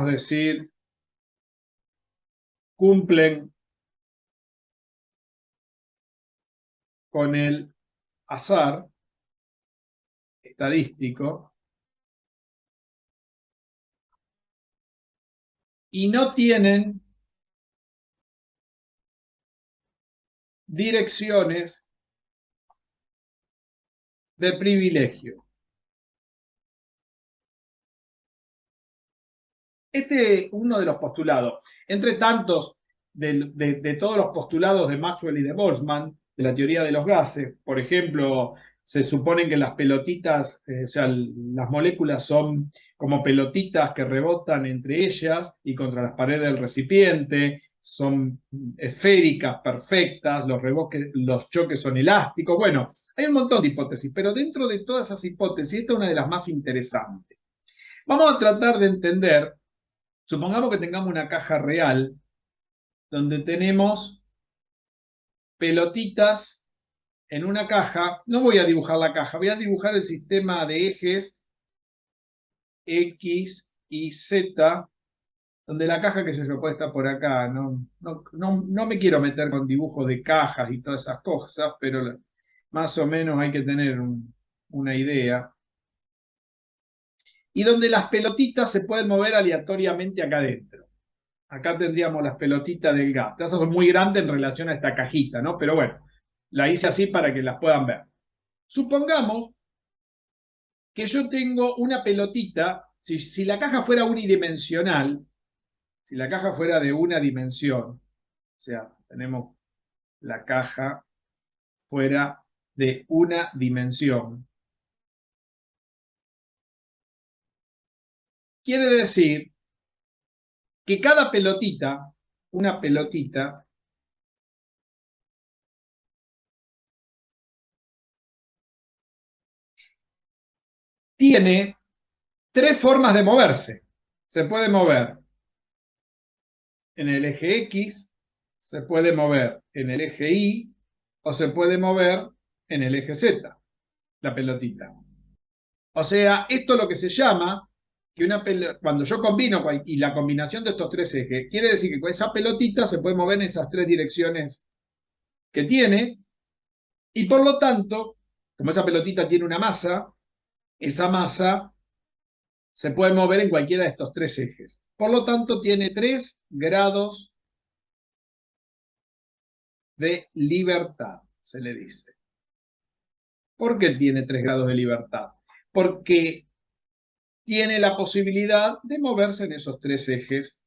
decir, cumplen con el azar estadístico y no tienen direcciones de privilegio. Este es uno de los postulados. Entre tantos, de todos los postulados de Maxwell y de Boltzmann, de la teoría de los gases, por ejemplo, se supone que las pelotitas, o sea, las moléculas son como pelotitas que rebotan entre ellas y contra las paredes del recipiente, son esféricas, perfectas, los choques son elásticos. Bueno, hay un montón de hipótesis, pero dentro de todas esas hipótesis, esta es una de las más interesantes. Vamos a tratar de entender. Supongamos que tengamos una caja real donde tenemos pelotitas en una caja. No voy a dibujar la caja, voy a dibujar el sistema de ejes X y Z, donde la caja, que se yo, puede estar por acá. No me quiero meter con dibujos de cajas y todas esas cosas, pero más o menos hay que tener una idea. Y donde las pelotitas se pueden mover aleatoriamente acá adentro. Acá tendríamos las pelotitas del gas. Estas son muy grandes en relación a esta cajita, ¿no? Pero bueno, la hice así para que las puedan ver. Supongamos que yo tengo una pelotita, si la caja fuera unidimensional, si la caja fuera de una dimensión, o sea, tenemos la caja fuera de una dimensión, quiere decir que cada pelotita, una pelotita, tiene tres formas de moverse. Se puede mover en el eje X, se puede mover en el eje Y o se puede mover en el eje Z, la pelotita. O sea, esto es lo que se llama que cuando yo combino y la combinación de estos tres ejes, quiere decir que con esa pelotita se puede mover en esas tres direcciones que tiene, y por lo tanto, como esa pelotita tiene una masa, esa masa se puede mover en cualquiera de estos tres ejes. Por lo tanto, tiene 3 grados de libertad, se le dice. ¿Por qué tiene 3 grados de libertad? Porque tiene la posibilidad de moverse en esos tres ejes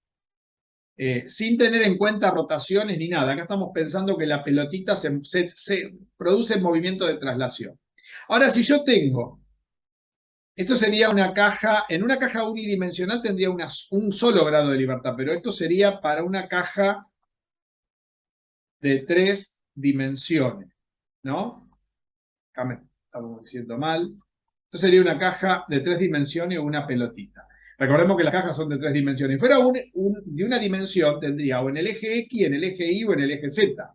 sin tener en cuenta rotaciones ni nada. Acá estamos pensando que la pelotita se produce movimiento de traslación. Ahora, si yo tengo Esto sería una caja, en una caja unidimensional tendría un solo grado de libertad, pero esto sería para una caja de 3 dimensiones, ¿no? Acá me estamos diciendo mal. Esto sería una caja de 3 dimensiones o una pelotita. Recordemos que las cajas son de 3 dimensiones. Si fuera de una dimensión, tendría o en el eje X, en el eje Y o en el eje Z.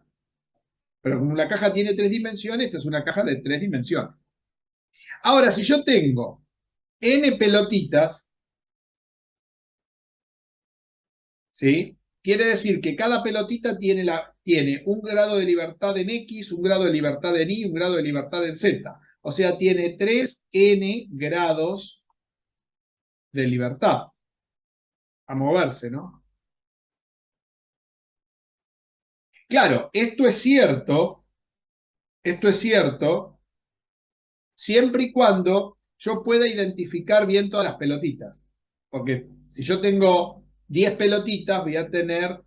Pero como la caja tiene 3 dimensiones, esta es una caja de 3 dimensiones. Ahora, si yo tengo n pelotitas, ¿sí? Quiere decir que cada pelotita tiene un grado de libertad en X, un grado de libertad en Y, un grado de libertad en Z. O sea, tiene 3n grados de libertad a moverse, ¿no? Claro, esto es cierto, siempre y cuando yo pueda identificar bien todas las pelotitas. Porque si yo tengo 10 pelotitas, voy a tener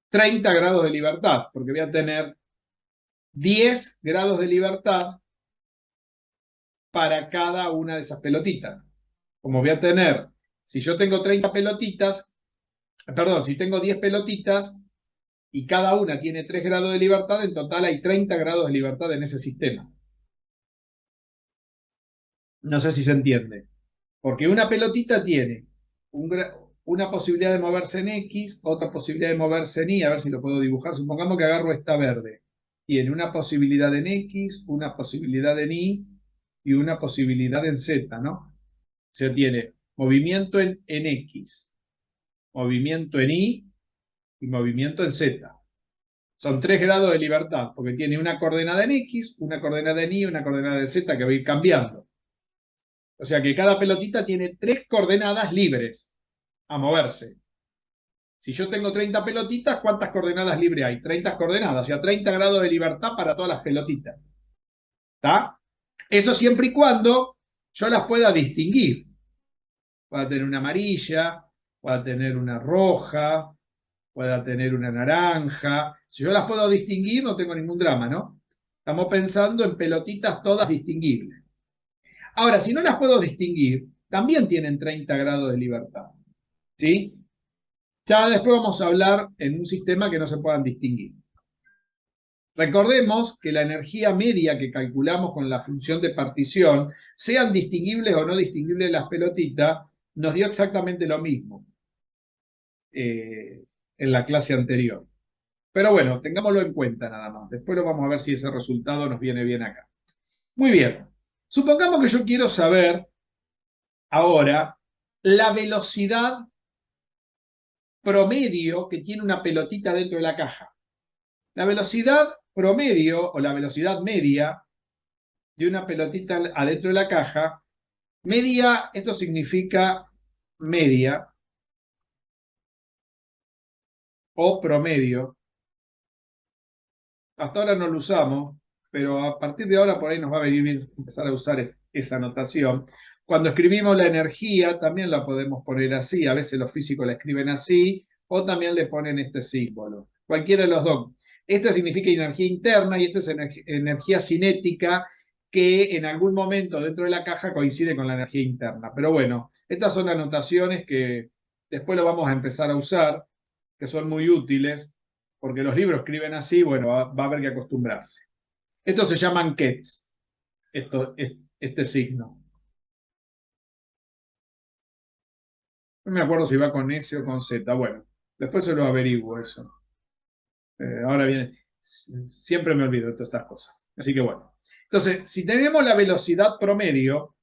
30 grados de libertad, porque voy a tener 10 grados de libertad para cada una de esas pelotitas. Como voy a tener, si yo tengo 30 pelotitas, perdón, si tengo 10 pelotitas y cada una tiene 3 grados de libertad, en total hay 30 grados de libertad en ese sistema. No sé si se entiende. Porque una pelotita tiene una posibilidad de moverse en X, otra posibilidad de moverse en Y, a ver si lo puedo dibujar. Supongamos que agarro esta verde. Tiene una posibilidad en X, una posibilidad en Y y una posibilidad en Z, ¿no? O sea, tiene movimiento en X, movimiento en Y y movimiento en Z. Son 3 grados de libertad, porque tiene una coordenada en X, una coordenada en Y y una coordenada en Z que va a ir cambiando. O sea que cada pelotita tiene 3 coordenadas libres a moverse. Si yo tengo 30 pelotitas, ¿cuántas coordenadas libres hay? 30 coordenadas, o sea, 30 grados de libertad para todas las pelotitas. ¿Está? Eso siempre y cuando yo las pueda distinguir. Pueda tener una amarilla, pueda tener una roja, pueda tener una naranja. Si yo las puedo distinguir, no tengo ningún drama, ¿no? Estamos pensando en pelotitas todas distinguibles. Ahora, si no las puedo distinguir, también tienen 30 grados de libertad. ¿Sí? Ya después vamos a hablar en un sistema que no se puedan distinguir. Recordemos que la energía media que calculamos con la función de partición, sean distinguibles o no distinguibles las pelotitas, nos dio exactamente lo mismo en la clase anterior. Pero bueno, tengámoslo en cuenta nada más. Después lo vamos a ver si ese resultado nos viene bien acá. Muy bien. Supongamos que yo quiero saber ahora la velocidad promedio que tiene una pelotita dentro de la caja. La velocidad promedio o la velocidad media de una pelotita adentro de la caja, media, esto significa media o promedio. Hasta ahora no lo usamos, pero a partir de ahora por ahí nos va a venir bien empezar a usar esa notación. Cuando escribimos la energía, también la podemos poner así. A veces los físicos la escriben así, o también le ponen este símbolo. Cualquiera de los dos. Esta significa energía interna y esta es energía cinética que en algún momento dentro de la caja coincide con la energía interna. Pero bueno, estas son anotaciones que después lo vamos a empezar a usar, que son muy útiles porque los libros escriben así, bueno, va a haber que acostumbrarse. Estos se llaman kets, este signo. No me acuerdo si va con S o con Z, bueno, después se lo averiguo eso. Ahora viene, siempre me olvido de todas estas cosas. Así que bueno. Entonces, si tenemos la velocidad promedio,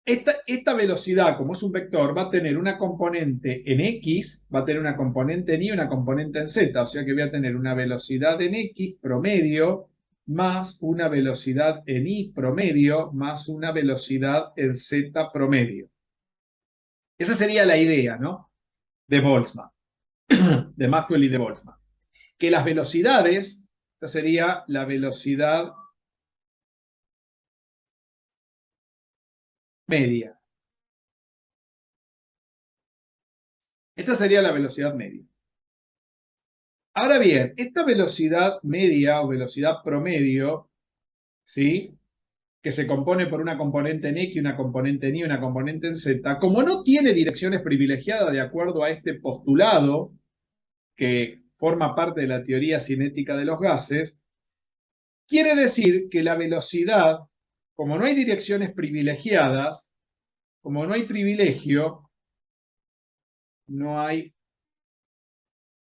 esta velocidad, como es un vector, va a tener una componente en X, va a tener una componente en Y y una componente en Z. O sea que voy a tener una velocidad en X promedio más una velocidad en Y promedio más una velocidad en Z promedio. Esa sería la idea, ¿no? De Boltzmann, de Maxwell y de Boltzmann. Que las velocidades, esta sería la velocidad media. Esta sería la velocidad media. Ahora bien, esta velocidad media o velocidad promedio, ¿sí? que se compone por una componente en X, una componente en Y, una componente en Z, como no tiene direcciones privilegiadas de acuerdo a este postulado que forma parte de la teoría cinética de los gases, quiere decir que la velocidad, como no hay direcciones privilegiadas, como no hay privilegio, no hay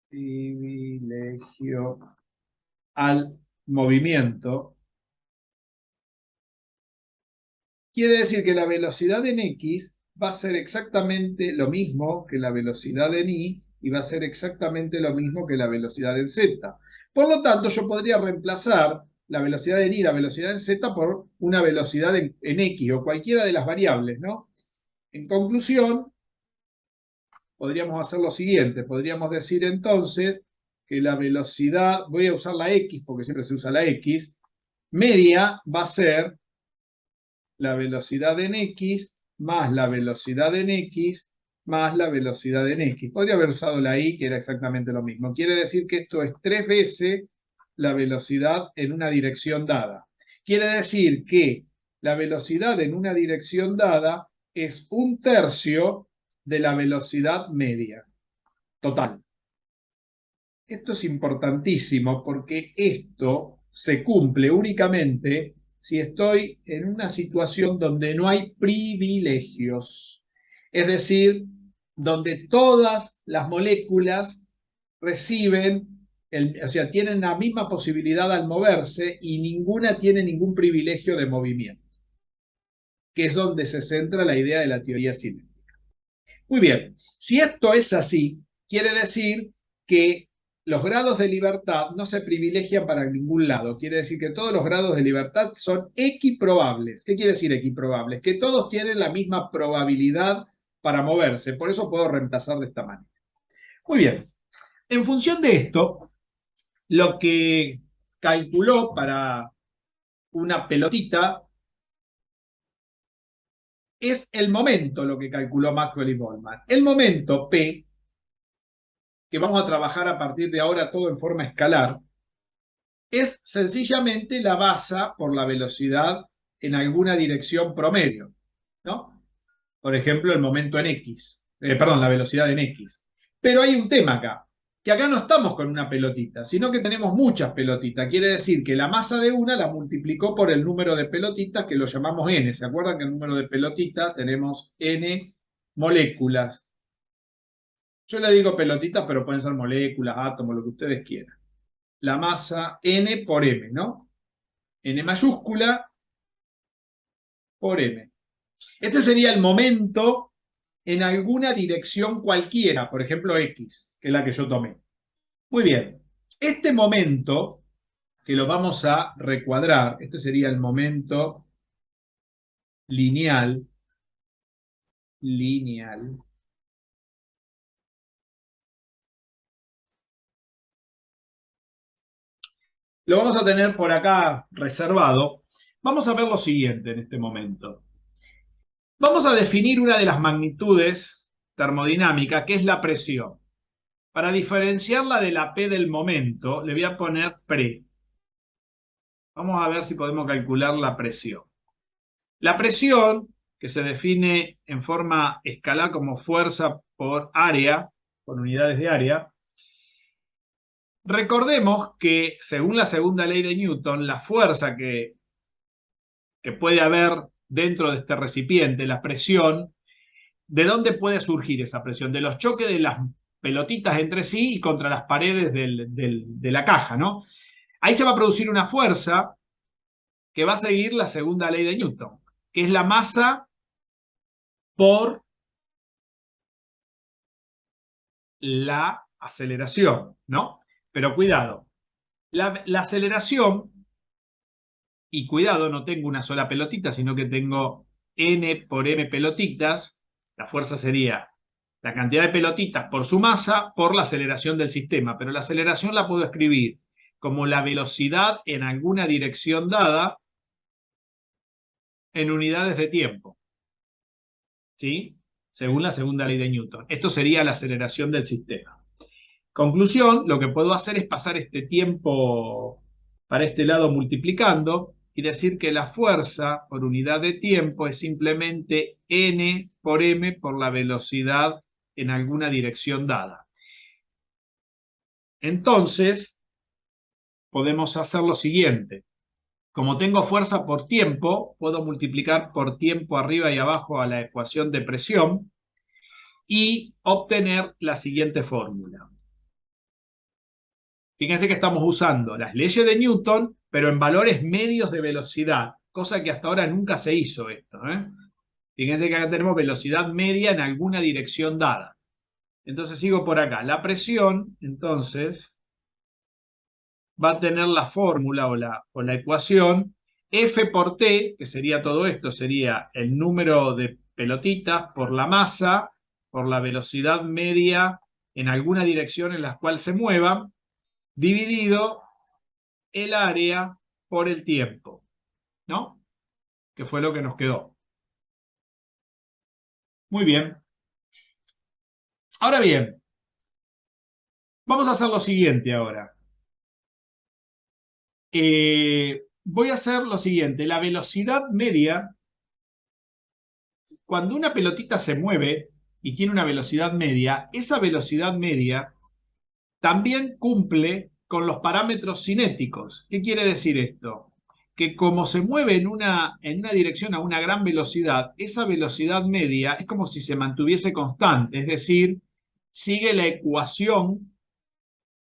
privilegio al movimiento, quiere decir que la velocidad en X va a ser exactamente lo mismo que la velocidad en Y va a ser exactamente lo mismo que la velocidad en Z. Por lo tanto, yo podría reemplazar la velocidad en Y y la velocidad en Z por una velocidad en X o cualquiera de las variables, ¿no? En conclusión, podríamos hacer lo siguiente, podríamos decir entonces que la velocidad, voy a usar la X porque siempre se usa la X, media va a ser la velocidad en X más la velocidad en X más la velocidad en X. Podría haber usado la Y, que era exactamente lo mismo. Quiere decir que esto es 3 veces la velocidad en una dirección dada. Quiere decir que la velocidad en una dirección dada es 1/3 de la velocidad media total. Esto es importantísimo porque esto se cumple únicamente si estoy en una situación donde no hay privilegios, es decir, donde todas las moléculas reciben, o sea, tienen la misma posibilidad al moverse y ninguna tiene ningún privilegio de movimiento, que es donde se centra la idea de la teoría cinética. Muy bien, si esto es así, quiere decir que los grados de libertad no se privilegian para ningún lado. Quiere decir que todos los grados de libertad son equiprobables. ¿Qué quiere decir equiprobables? Que todos tienen la misma probabilidad para moverse. Por eso puedo reemplazar de esta manera. Muy bien. En función de esto, lo que calculó para una pelotita es el momento, lo que calculó Maxwell y Boltzmann. El momento P, que vamos a trabajar a partir de ahora todo en forma escalar, es sencillamente la basa por la velocidad en alguna dirección promedio, ¿no? Por ejemplo, el momento en X, perdón, la velocidad en X. Pero hay un tema acá, que acá no estamos con una pelotita, sino que tenemos muchas pelotitas. Quiere decir que la masa de una la multiplicó por el número de pelotitas que lo llamamos N. ¿Se acuerdan que el número de pelotitas tenemos N moléculas? Yo le digo pelotitas, pero pueden ser moléculas, átomos, lo que ustedes quieran. La masa N por M, ¿no? N mayúscula por M. Este sería el momento en alguna dirección cualquiera, por ejemplo X, que es la que yo tomé. Muy bien, este momento, que lo vamos a recuadrar, este sería el momento lineal, lo vamos a tener por acá reservado. Vamos a ver lo siguiente en este momento. Vamos a definir una de las magnitudes termodinámicas, que es la presión. Para diferenciarla de la P del momento, le voy a poner pre. Vamos a ver si podemos calcular la presión. La presión, que se define en forma escalar como fuerza por área, por unidades de área, recordemos que según la segunda ley de Newton, la fuerza que puede haber dentro de este recipiente, la presión, ¿de dónde puede surgir esa presión? De los choques de las pelotitas entre sí y contra las paredes de la caja, ¿no? Ahí se va a producir una fuerza que va a seguir la segunda ley de Newton, que es la masa por la aceleración, ¿no? Pero cuidado, la aceleración, y cuidado, no tengo una sola pelotita, sino que tengo N por M pelotitas, la fuerza sería la cantidad de pelotitas por su masa por la aceleración del sistema, pero la aceleración la puedo escribir como la velocidad en alguna dirección dada en unidades de tiempo, ¿sí? Según la segunda ley de Newton. Esto sería la aceleración del sistema. Conclusión, lo que puedo hacer es pasar este tiempo para este lado multiplicando. y decir que la fuerza por unidad de tiempo es simplemente n por m por la velocidad en alguna dirección dada. Entonces, podemos hacer lo siguiente. Como tengo fuerza por tiempo, puedo multiplicar por tiempo arriba y abajo a la ecuación de presión y obtener la siguiente fórmula. Fíjense que estamos usando las leyes de Newton, pero en valores medios de velocidad, cosa que hasta ahora nunca se hizo esto, ¿eh? Fíjense que acá tenemos velocidad media en alguna dirección dada. Entonces sigo por acá. La presión, entonces, va a tener la fórmula o la ecuación F por T, que sería todo esto, sería el número de pelotitas por la masa, por la velocidad media en alguna dirección en la cual se muevan, dividido el área por el tiempo, ¿no? Que fue lo que nos quedó. Muy bien. Ahora bien, vamos a hacer lo siguiente ahora. Voy a hacer lo siguiente. La velocidad media, cuando una pelotita se mueve y tiene una velocidad media, esa velocidad media también cumple con los parámetros cinéticos. ¿Qué quiere decir esto? Que como se mueve en una dirección a una gran velocidad, esa velocidad media es como si se mantuviese constante, es decir, sigue la ecuación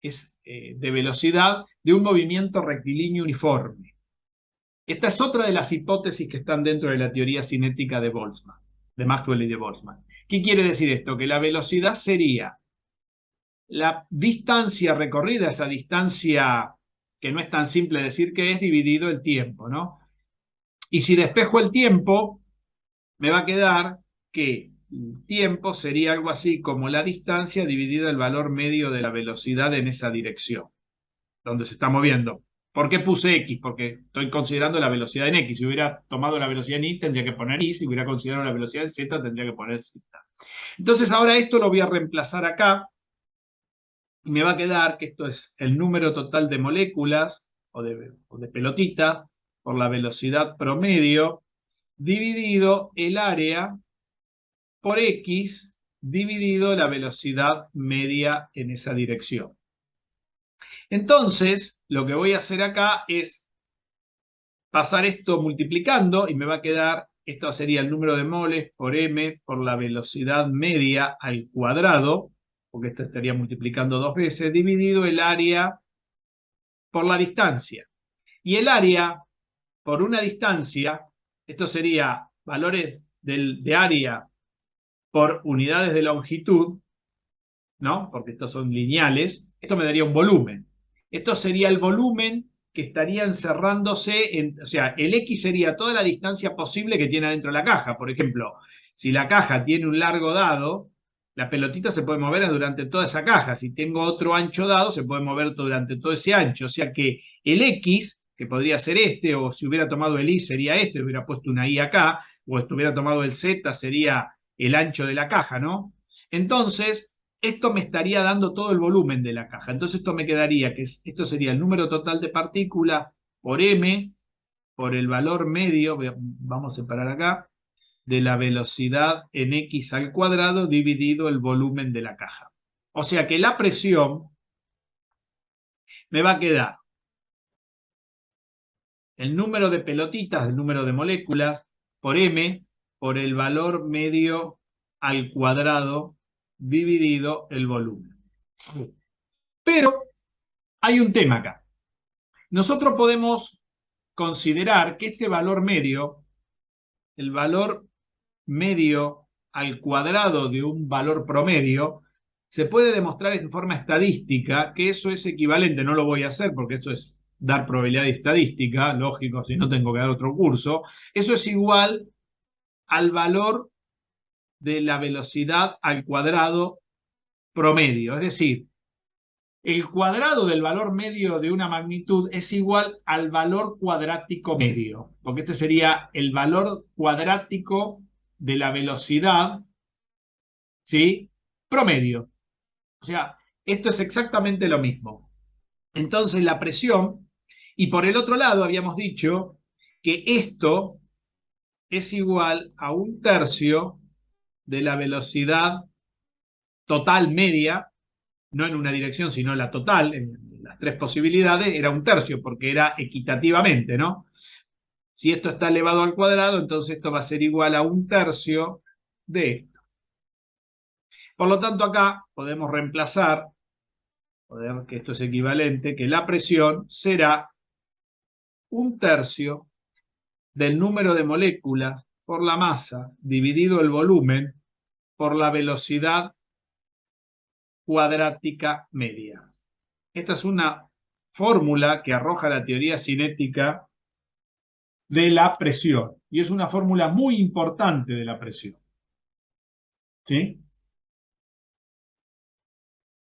de velocidad de un movimiento rectilíneo uniforme. Esta es otra de las hipótesis que están dentro de la teoría cinética de Boltzmann, de Maxwell y de Boltzmann. ¿Qué quiere decir esto? Que la velocidad sería la distancia recorrida, esa distancia que no es tan simple decir que es, dividido el tiempo, ¿no? Y si despejo el tiempo, me va a quedar que el tiempo sería algo así como la distancia dividida el valor medio de la velocidad en esa dirección, donde se está moviendo. ¿Por qué puse X? Porque estoy considerando la velocidad en X. Si hubiera tomado la velocidad en Y, tendría que poner Y. Si hubiera considerado la velocidad en Z, tendría que poner Z. Entonces ahora esto lo voy a reemplazar acá. Y me va a quedar que esto es el número total de moléculas o de pelotitas por la velocidad promedio dividido el área por X dividido la velocidad media en esa dirección. Entonces, lo que voy a hacer acá es pasar esto multiplicando y me va a quedar, esto sería el número de moles por m por la velocidad media al cuadrado, porque esto estaría multiplicando dos veces, dividido el área por la distancia. Y el área por una distancia, esto sería valores de área por unidades de longitud, ¿no? Porque estos son lineales, esto me daría un volumen. Esto sería el volumen que estaría encerrándose, o sea, el X sería toda la distancia posible que tiene adentro de la caja. Por ejemplo, si la caja tiene un largo dado, la pelotita se puede mover durante toda esa caja. Si tengo otro ancho dado, se puede mover durante todo ese ancho. O sea que el X, que podría ser este, o si hubiera tomado el Y sería este, hubiera puesto una Y acá, o si hubiera tomado el Z sería el ancho de la caja, ¿no? Entonces, esto me estaría dando todo el volumen de la caja. Entonces esto me quedaría, esto sería el número total de partículas por m, por el valor medio, vamos a separar acá, de la velocidad en x al cuadrado dividido el volumen de la caja. O sea que la presión me va a quedar el número de pelotitas, el número de moléculas, por m, por el valor medio al cuadrado dividido el volumen. Pero hay un tema acá. Nosotros podemos considerar que este valor medio, el valor medio al cuadrado de un valor promedio, se puede demostrar en forma estadística que eso es equivalente. No lo voy a hacer porque esto es dar probabilidad de estadística, lógico, si no tengo que dar otro curso. Eso es igual al valor de la velocidad al cuadrado promedio. Es decir, el cuadrado del valor medio de una magnitud es igual al valor cuadrático medio, porque este sería el valor cuadrático de la velocidad, ¿sí? Promedio. O sea, esto es exactamente lo mismo. Entonces la presión, y por el otro lado habíamos dicho que esto es igual a 1/3 de la velocidad total media, no en una dirección, sino en la total, en las tres posibilidades, era 1/3, porque era equitativamente, ¿no? Si esto está elevado al cuadrado, entonces esto va a ser igual a 1/3 de esto. Por lo tanto, acá podemos reemplazar, que esto es equivalente, que la presión será 1/3 del número de moléculas por la masa dividido el volumen por la velocidad cuadrática media. Esta es una fórmula que arroja la teoría cinética de la presión, y es una fórmula muy importante de la presión. ¿Sí?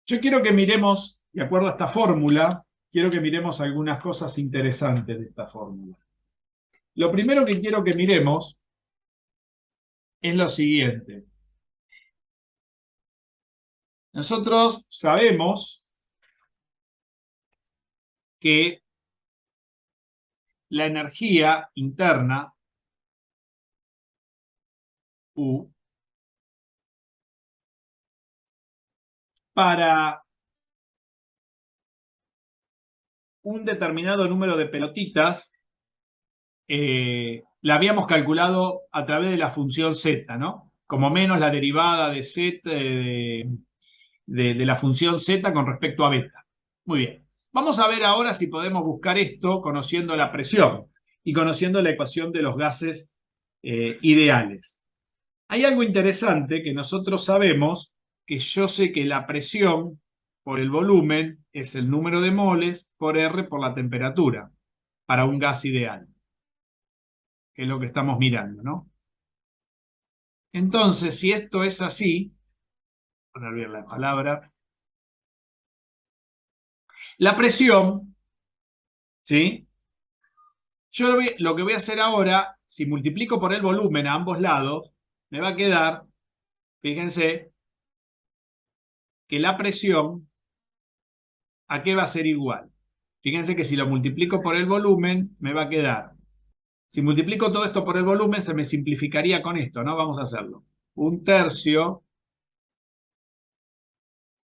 Yo quiero que miremos, de acuerdo a esta fórmula, quiero que miremos algunas cosas interesantes de esta fórmula. Lo primero que quiero que miremos es lo siguiente. Nosotros sabemos que la energía interna, U, para un determinado número de pelotitas, la habíamos calculado a través de la función z, ¿no? Como menos la derivada de z, de la función z con respecto a beta. Muy bien. Vamos a ver ahora si podemos buscar esto conociendo la presión y conociendo la ecuación de los gases ideales. Hay algo interesante que nosotros sabemos, que yo sé que la presión por el volumen es el número de moles por R por la temperatura para un gas ideal, que es lo que estamos mirando, ¿no? Entonces, si esto es así, poner bien la palabra, la presión, ¿sí? Yo lo que voy a hacer ahora, si multiplico por el volumen a ambos lados, me va a quedar, fíjense, que la presión, ¿a qué va a ser igual? Fíjense que si lo multiplico por el volumen, me va a quedar. Si multiplico todo esto por el volumen, se me simplificaría con esto, ¿no? Vamos a hacerlo. 1/3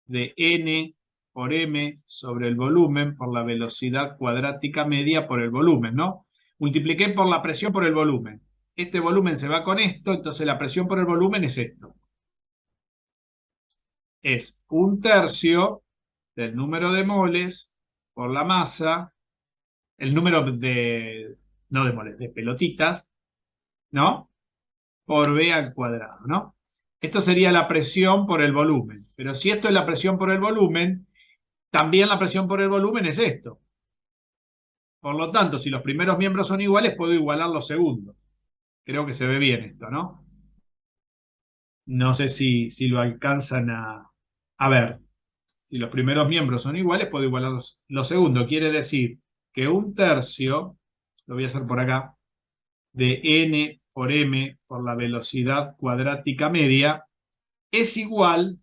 de n por m sobre el volumen por la velocidad cuadrática media por el volumen, ¿no? Multipliqué por la presión por el volumen. Este volumen se va con esto, entonces la presión por el volumen es esto. Es 1/3 del número de moles por la masa, el número de, no de moles, de pelotitas, ¿no? Por B al cuadrado, ¿no? Esto sería la presión por el volumen. Pero si esto es la presión por el volumen, también la presión por el volumen es esto. Por lo tanto, si los primeros miembros son iguales, puedo igualar los segundos. Creo que se ve bien esto, ¿no? No sé si lo alcanzan a ver. Si los primeros miembros son iguales, puedo igualar los segundos. Quiere decir que 1/3, lo voy a hacer por acá, de n por m por la velocidad cuadrática media es igual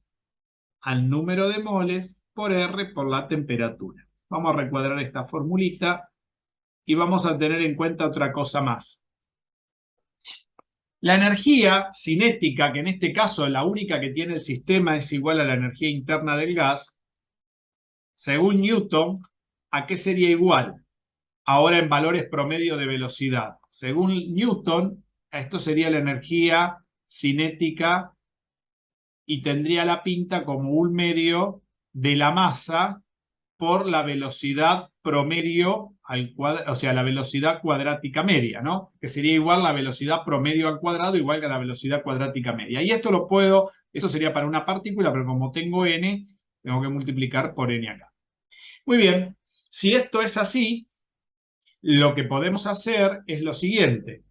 al número de moles por R por la temperatura. Vamos a recuadrar esta formulita y vamos a tener en cuenta otra cosa más. La energía cinética, que en este caso la única que tiene el sistema es igual a la energía interna del gas, según Newton, ¿a qué sería igual? Ahora en valores promedio de velocidad. Según Newton, esto sería la energía cinética y tendría la pinta como un medio de la masa por la velocidad promedio al cuadrado, o sea, la velocidad cuadrática media, ¿no? Que sería igual la velocidad promedio al cuadrado igual que la velocidad cuadrática media. Y esto lo puedo, esto sería para una partícula, pero como tengo n, tengo que multiplicar por n acá. Muy bien, si esto es así, lo que podemos hacer es lo siguiente.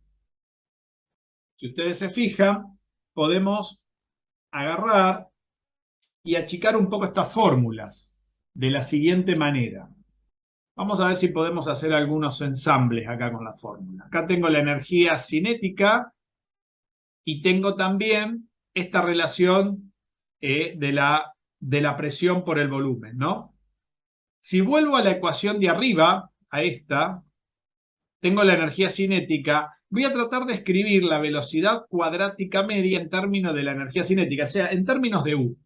Si ustedes se fijan, podemos agarrar y achicar un poco estas fórmulas de la siguiente manera. Vamos a ver si podemos hacer algunos ensambles acá con la fórmula. Acá tengo la energía cinética y tengo también esta relación de la presión por el volumen, ¿no? Si vuelvo a la ecuación de arriba, a esta, tengo la energía cinética, voy a tratar de escribir la velocidad cuadrática media en términos de la energía cinética, o sea, en términos de U.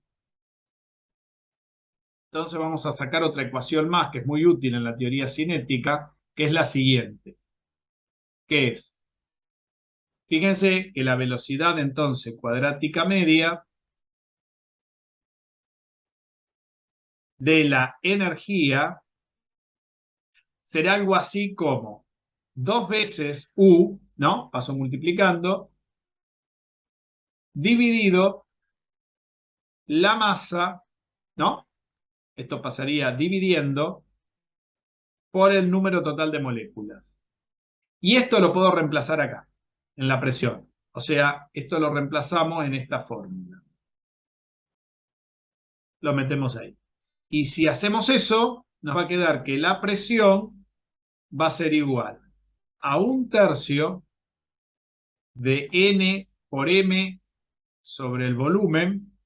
Entonces vamos a sacar otra ecuación más que es muy útil en la teoría cinética, que es la siguiente, que es, fíjense que la velocidad entonces cuadrática media de la energía será algo así como 2 veces U, ¿no? Paso multiplicando, dividido la masa, ¿no? Esto pasaría dividiendo por el número total de moléculas. Y esto lo puedo reemplazar acá, en la presión. O sea, esto lo reemplazamos en esta fórmula. Lo metemos ahí. Y si hacemos eso, nos va a quedar que la presión va a ser igual a 1/3 de N por M sobre el volumen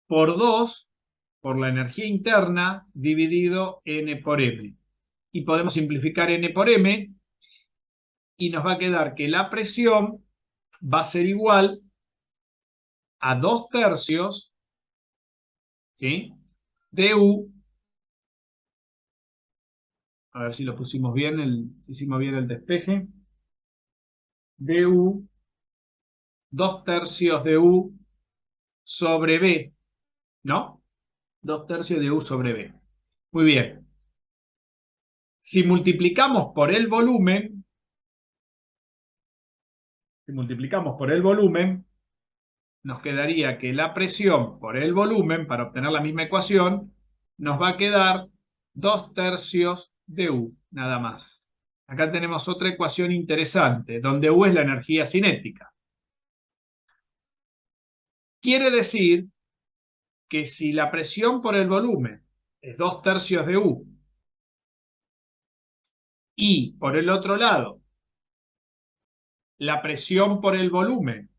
por 2 por la energía interna dividido N por M. Y podemos simplificar N por M y nos va a quedar que la presión va a ser igual a 2/3, ¿sí?, de U. A ver si lo pusimos bien, si hicimos bien el despeje. De U, 2/3 de U sobre B, ¿no? 2/3 de U sobre B. Muy bien. Si multiplicamos por el volumen, nos quedaría que la presión por el volumen, para obtener la misma ecuación, nos va a quedar 2/3 de U, nada más. Acá tenemos otra ecuación interesante, donde U es la energía cinética. Quiere decir que si la presión por el volumen es 2/3 de U, y por el otro lado, la presión por el volumen,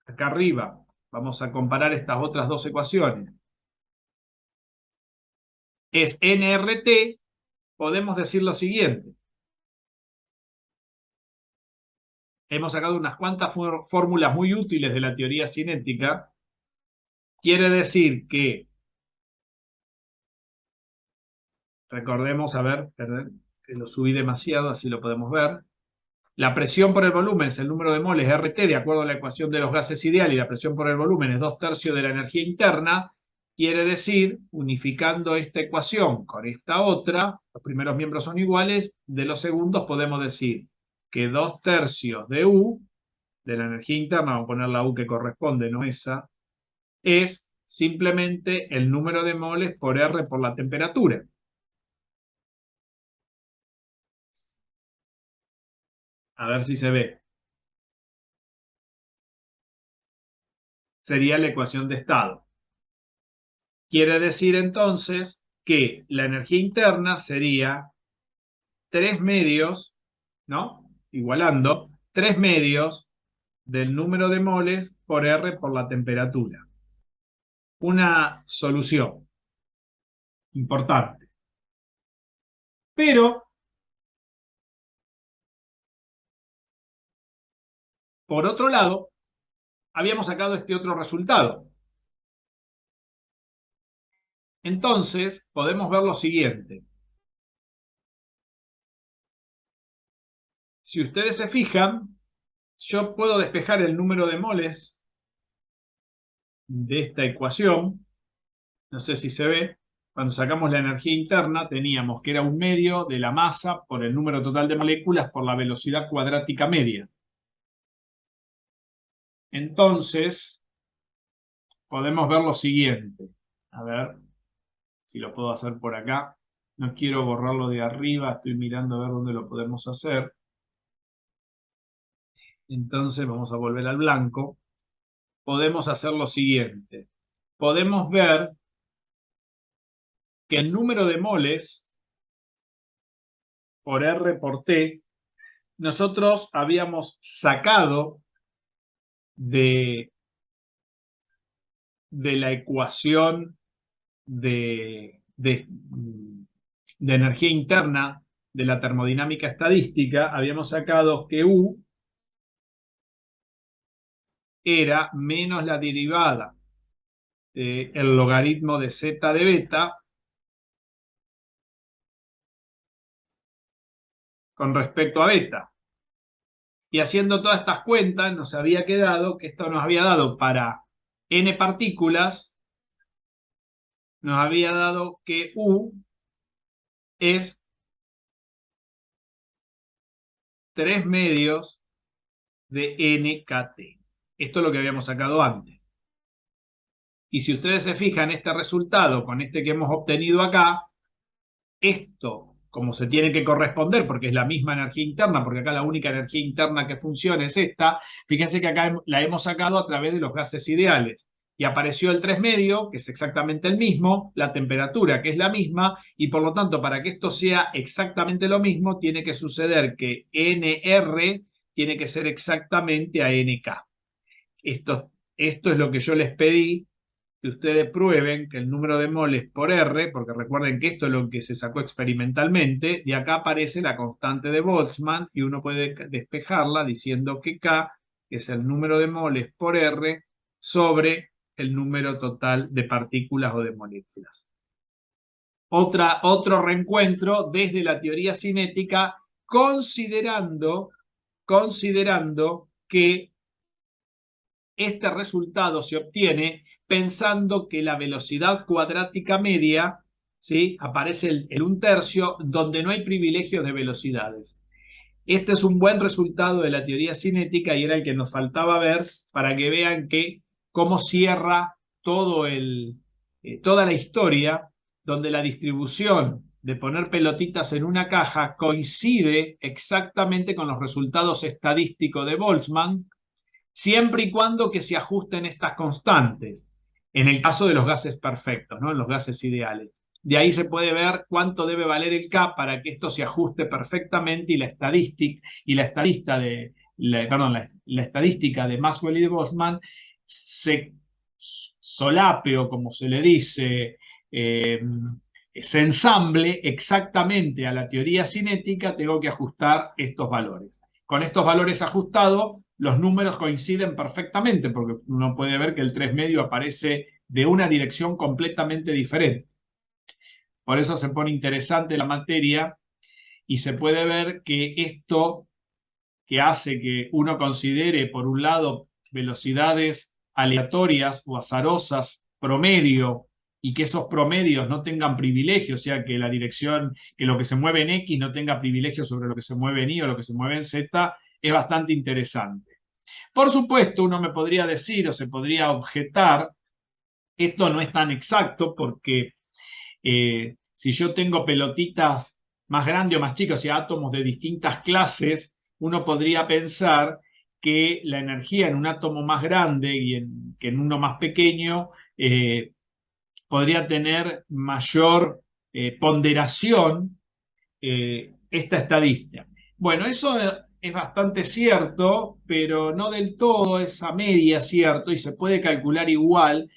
acá arriba, vamos a comparar estas otras dos ecuaciones, es nRT, podemos decir lo siguiente. Hemos sacado unas cuantas fórmulas muy útiles de la teoría cinética. Quiere decir que, recordemos, a ver, perdón, que lo subí demasiado, así lo podemos ver. La presión por el volumen es el número de moles RT, de acuerdo a la ecuación de los gases ideal, y la presión por el volumen es 2/3 de la energía interna. Quiere decir, unificando esta ecuación con esta otra, los primeros miembros son iguales, de los segundos podemos decir que 2/3 de U, de la energía interna, vamos a poner la U que corresponde, no esa, es simplemente el número de moles por R por la temperatura. A ver si se ve. Sería la ecuación de estado. Quiere decir entonces que la energía interna sería 3 medios, ¿no? Igualando, 3 medios del número de moles por R por la temperatura. Una solución importante. Pero, por otro lado, habíamos sacado este otro resultado. Entonces, podemos ver lo siguiente. Si ustedes se fijan, yo puedo despejar el número de moles de esta ecuación. No sé si se ve. Cuando sacamos la energía interna, teníamos que era 1/2 de la masa por el número total de moléculas por la velocidad cuadrática media. Entonces, podemos ver lo siguiente. A ver si lo puedo hacer por acá. No quiero borrarlo de arriba, estoy mirando a ver dónde lo podemos hacer. Entonces, vamos a volver al blanco. Podemos hacer lo siguiente. Podemos ver que el número de moles por R por T, nosotros habíamos sacado de la ecuación de energía interna de la termodinámica estadística, habíamos sacado que U era menos la derivada del logaritmo de z de beta con respecto a beta. Y haciendo todas estas cuentas, nos había quedado que esto nos había dado para n partículas, nos había dado que U es 3/2 de nkt. Esto es lo que habíamos sacado antes. Y si ustedes se fijan, este resultado con este que hemos obtenido acá, esto, como se tiene que corresponder, porque es la misma energía interna, porque acá la única energía interna que funciona es esta, fíjense que acá la hemos sacado a través de los gases ideales. Y apareció el 3/2, que es exactamente el mismo, la temperatura, que es la misma, y por lo tanto, para que esto sea exactamente lo mismo, tiene que suceder que NR tiene que ser exactamente a NK. Esto es lo que yo les pedí, que ustedes prueben que el número de moles por R, porque recuerden que esto es lo que se sacó experimentalmente, y acá aparece la constante de Boltzmann y uno puede despejarla diciendo que K es el número de moles por R sobre el número total de partículas o de moléculas. Otro reencuentro desde la teoría cinética, considerando que este resultado se obtiene pensando que la velocidad cuadrática media, ¿sí?, aparece el 1/3, donde no hay privilegios de velocidades. Este es un buen resultado de la teoría cinética y era el que nos faltaba ver para que vean cómo cierra toda la historia, donde la distribución de poner pelotitas en una caja coincide exactamente con los resultados estadísticos de Boltzmann, siempre y cuando que se ajusten estas constantes, en el caso de los gases perfectos, ¿no?, en los gases ideales. De ahí se puede ver cuánto debe valer el K para que esto se ajuste perfectamente y la estadística de Maxwell y de Boltzmann se solape, o como se le dice, se ensamble exactamente a la teoría cinética. Tengo que ajustar estos valores. Con estos valores ajustados, los números coinciden perfectamente, porque uno puede ver que el 3/2 aparece de una dirección completamente diferente. Por eso se pone interesante la materia y se puede ver que esto que hace que uno considere, por un lado, velocidades aleatorias o azarosas promedio, y que esos promedios no tengan privilegio, o sea, que la dirección, que lo que se mueve en X no tenga privilegio sobre lo que se mueve en Y o lo que se mueve en Z, es bastante interesante. Por supuesto, uno me podría decir o se podría objetar, esto no es tan exacto porque si yo tengo pelotitas más grandes o más chicas, o sea, átomos de distintas clases, uno podría pensar que la energía en un átomo más grande que en uno más pequeño podría tener mayor ponderación esta estadística. Bueno, eso es bastante cierto, pero no del todo, es a media cierto, y se puede calcular igual,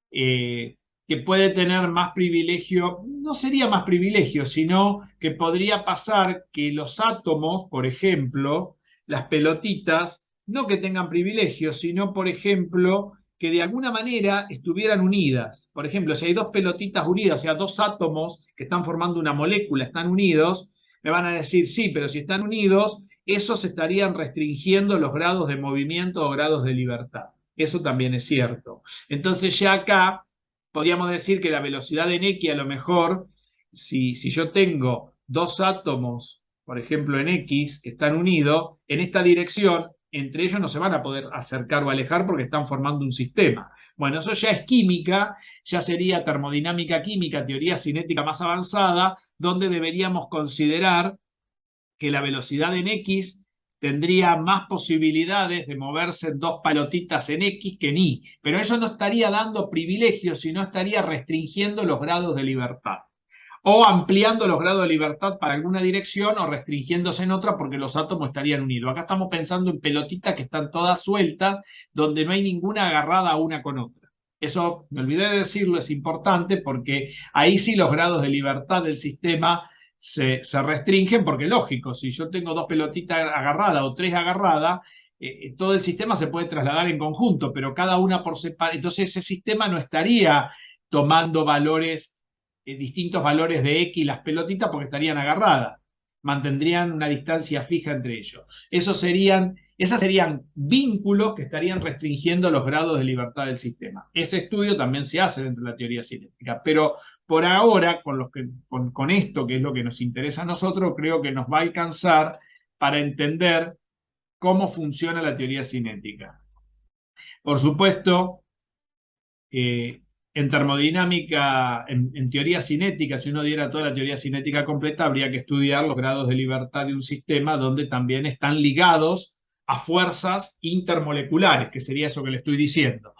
que puede tener más privilegio. No sería más privilegio, sino que podría pasar que los átomos, por ejemplo, las pelotitas, no que tengan privilegio, sino, por ejemplo, que de alguna manera estuvieran unidas. Por ejemplo, si hay dos pelotitas unidas, o sea, dos átomos que están formando una molécula, están unidos, me van a decir, sí, pero si están unidos, esos estarían restringiendo los grados de movimiento o grados de libertad. Eso también es cierto. Entonces ya acá podríamos decir que la velocidad en X, a lo mejor, si yo tengo dos átomos, por ejemplo en X, que están unidos, en esta dirección, entre ellos no se van a poder acercar o alejar porque están formando un sistema. Bueno, eso ya es química, ya sería termodinámica química, teoría cinética más avanzada, donde deberíamos considerar que la velocidad en X tendría más posibilidades de moverse en dos pelotitas en X que en Y. Pero eso no estaría dando privilegios, sino estaría restringiendo los grados de libertad. O ampliando los grados de libertad para alguna dirección o restringiéndose en otra porque los átomos estarían unidos. Acá estamos pensando en pelotitas que están todas sueltas, donde no hay ninguna agarrada una con otra. Eso, me olvidé de decirlo, es importante porque ahí sí los grados de libertad del sistema se restringen, porque lógico, si yo tengo dos pelotitas agarradas o tres agarradas, todo el sistema se puede trasladar en conjunto, pero cada una por separado. Entonces ese sistema no estaría tomando valores, distintos valores de X las pelotitas porque estarían agarradas. Mantendrían una distancia fija entre ellos. Esas serían vínculos que estarían restringiendo los grados de libertad del sistema. Ese estudio también se hace dentro de la teoría cinética, pero por ahora, con esto, que es lo que nos interesa a nosotros, creo que nos va a alcanzar para entender cómo funciona la teoría cinética. Por supuesto, en termodinámica, en teoría cinética, si uno diera toda la teoría cinética completa, habría que estudiar los grados de libertad de un sistema donde también están ligados a fuerzas intermoleculares, que sería eso que le estoy diciendo.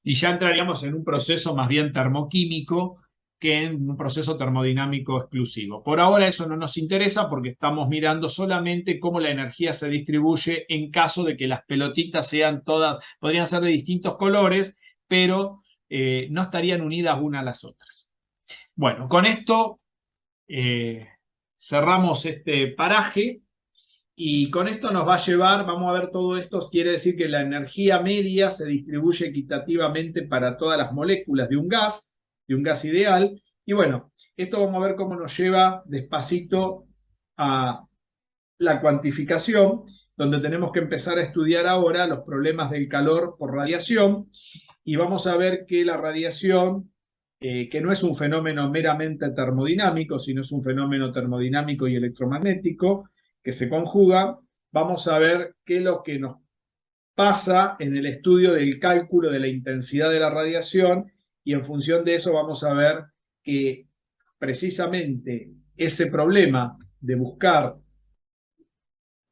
Y ya entraríamos en un proceso más bien termoquímico que en un proceso termodinámico exclusivo. Por ahora eso no nos interesa porque estamos mirando solamente cómo la energía se distribuye en caso de que las pelotitas sean todas, podrían ser de distintos colores, pero no estarían unidas una a las otras. Bueno, con esto cerramos este paraje. Y con esto nos va a llevar, vamos a ver todo esto, quiere decir que la energía media se distribuye equitativamente para todas las moléculas de un gas ideal. Y bueno, esto vamos a ver cómo nos lleva despacito a la cuantificación, donde tenemos que empezar a estudiar ahora los problemas del calor por radiación. Y vamos a ver que la radiación, que no es un fenómeno meramente termodinámico, sino es un fenómeno termodinámico y electromagnético, que se conjuga, vamos a ver qué es lo que nos pasa en el estudio del cálculo de la intensidad de la radiación y en función de eso vamos a ver que precisamente ese problema de buscar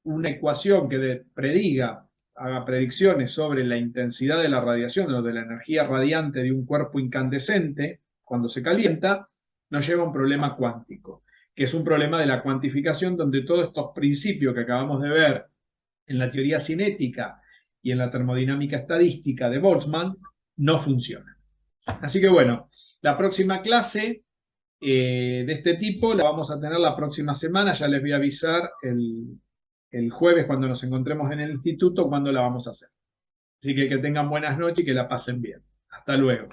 una ecuación que prediga, haga predicciones sobre la intensidad de la radiación o de la energía radiante de un cuerpo incandescente cuando se calienta, nos lleva a un problema cuántico, que es un problema de la cuantificación donde todos estos principios que acabamos de ver en la teoría cinética y en la termodinámica estadística de Boltzmann no funcionan. Así que bueno, la próxima clase de este tipo la vamos a tener la próxima semana, ya les voy a avisar el jueves cuando nos encontremos en el instituto cuándo la vamos a hacer. Así que tengan buenas noches y que la pasen bien. Hasta luego.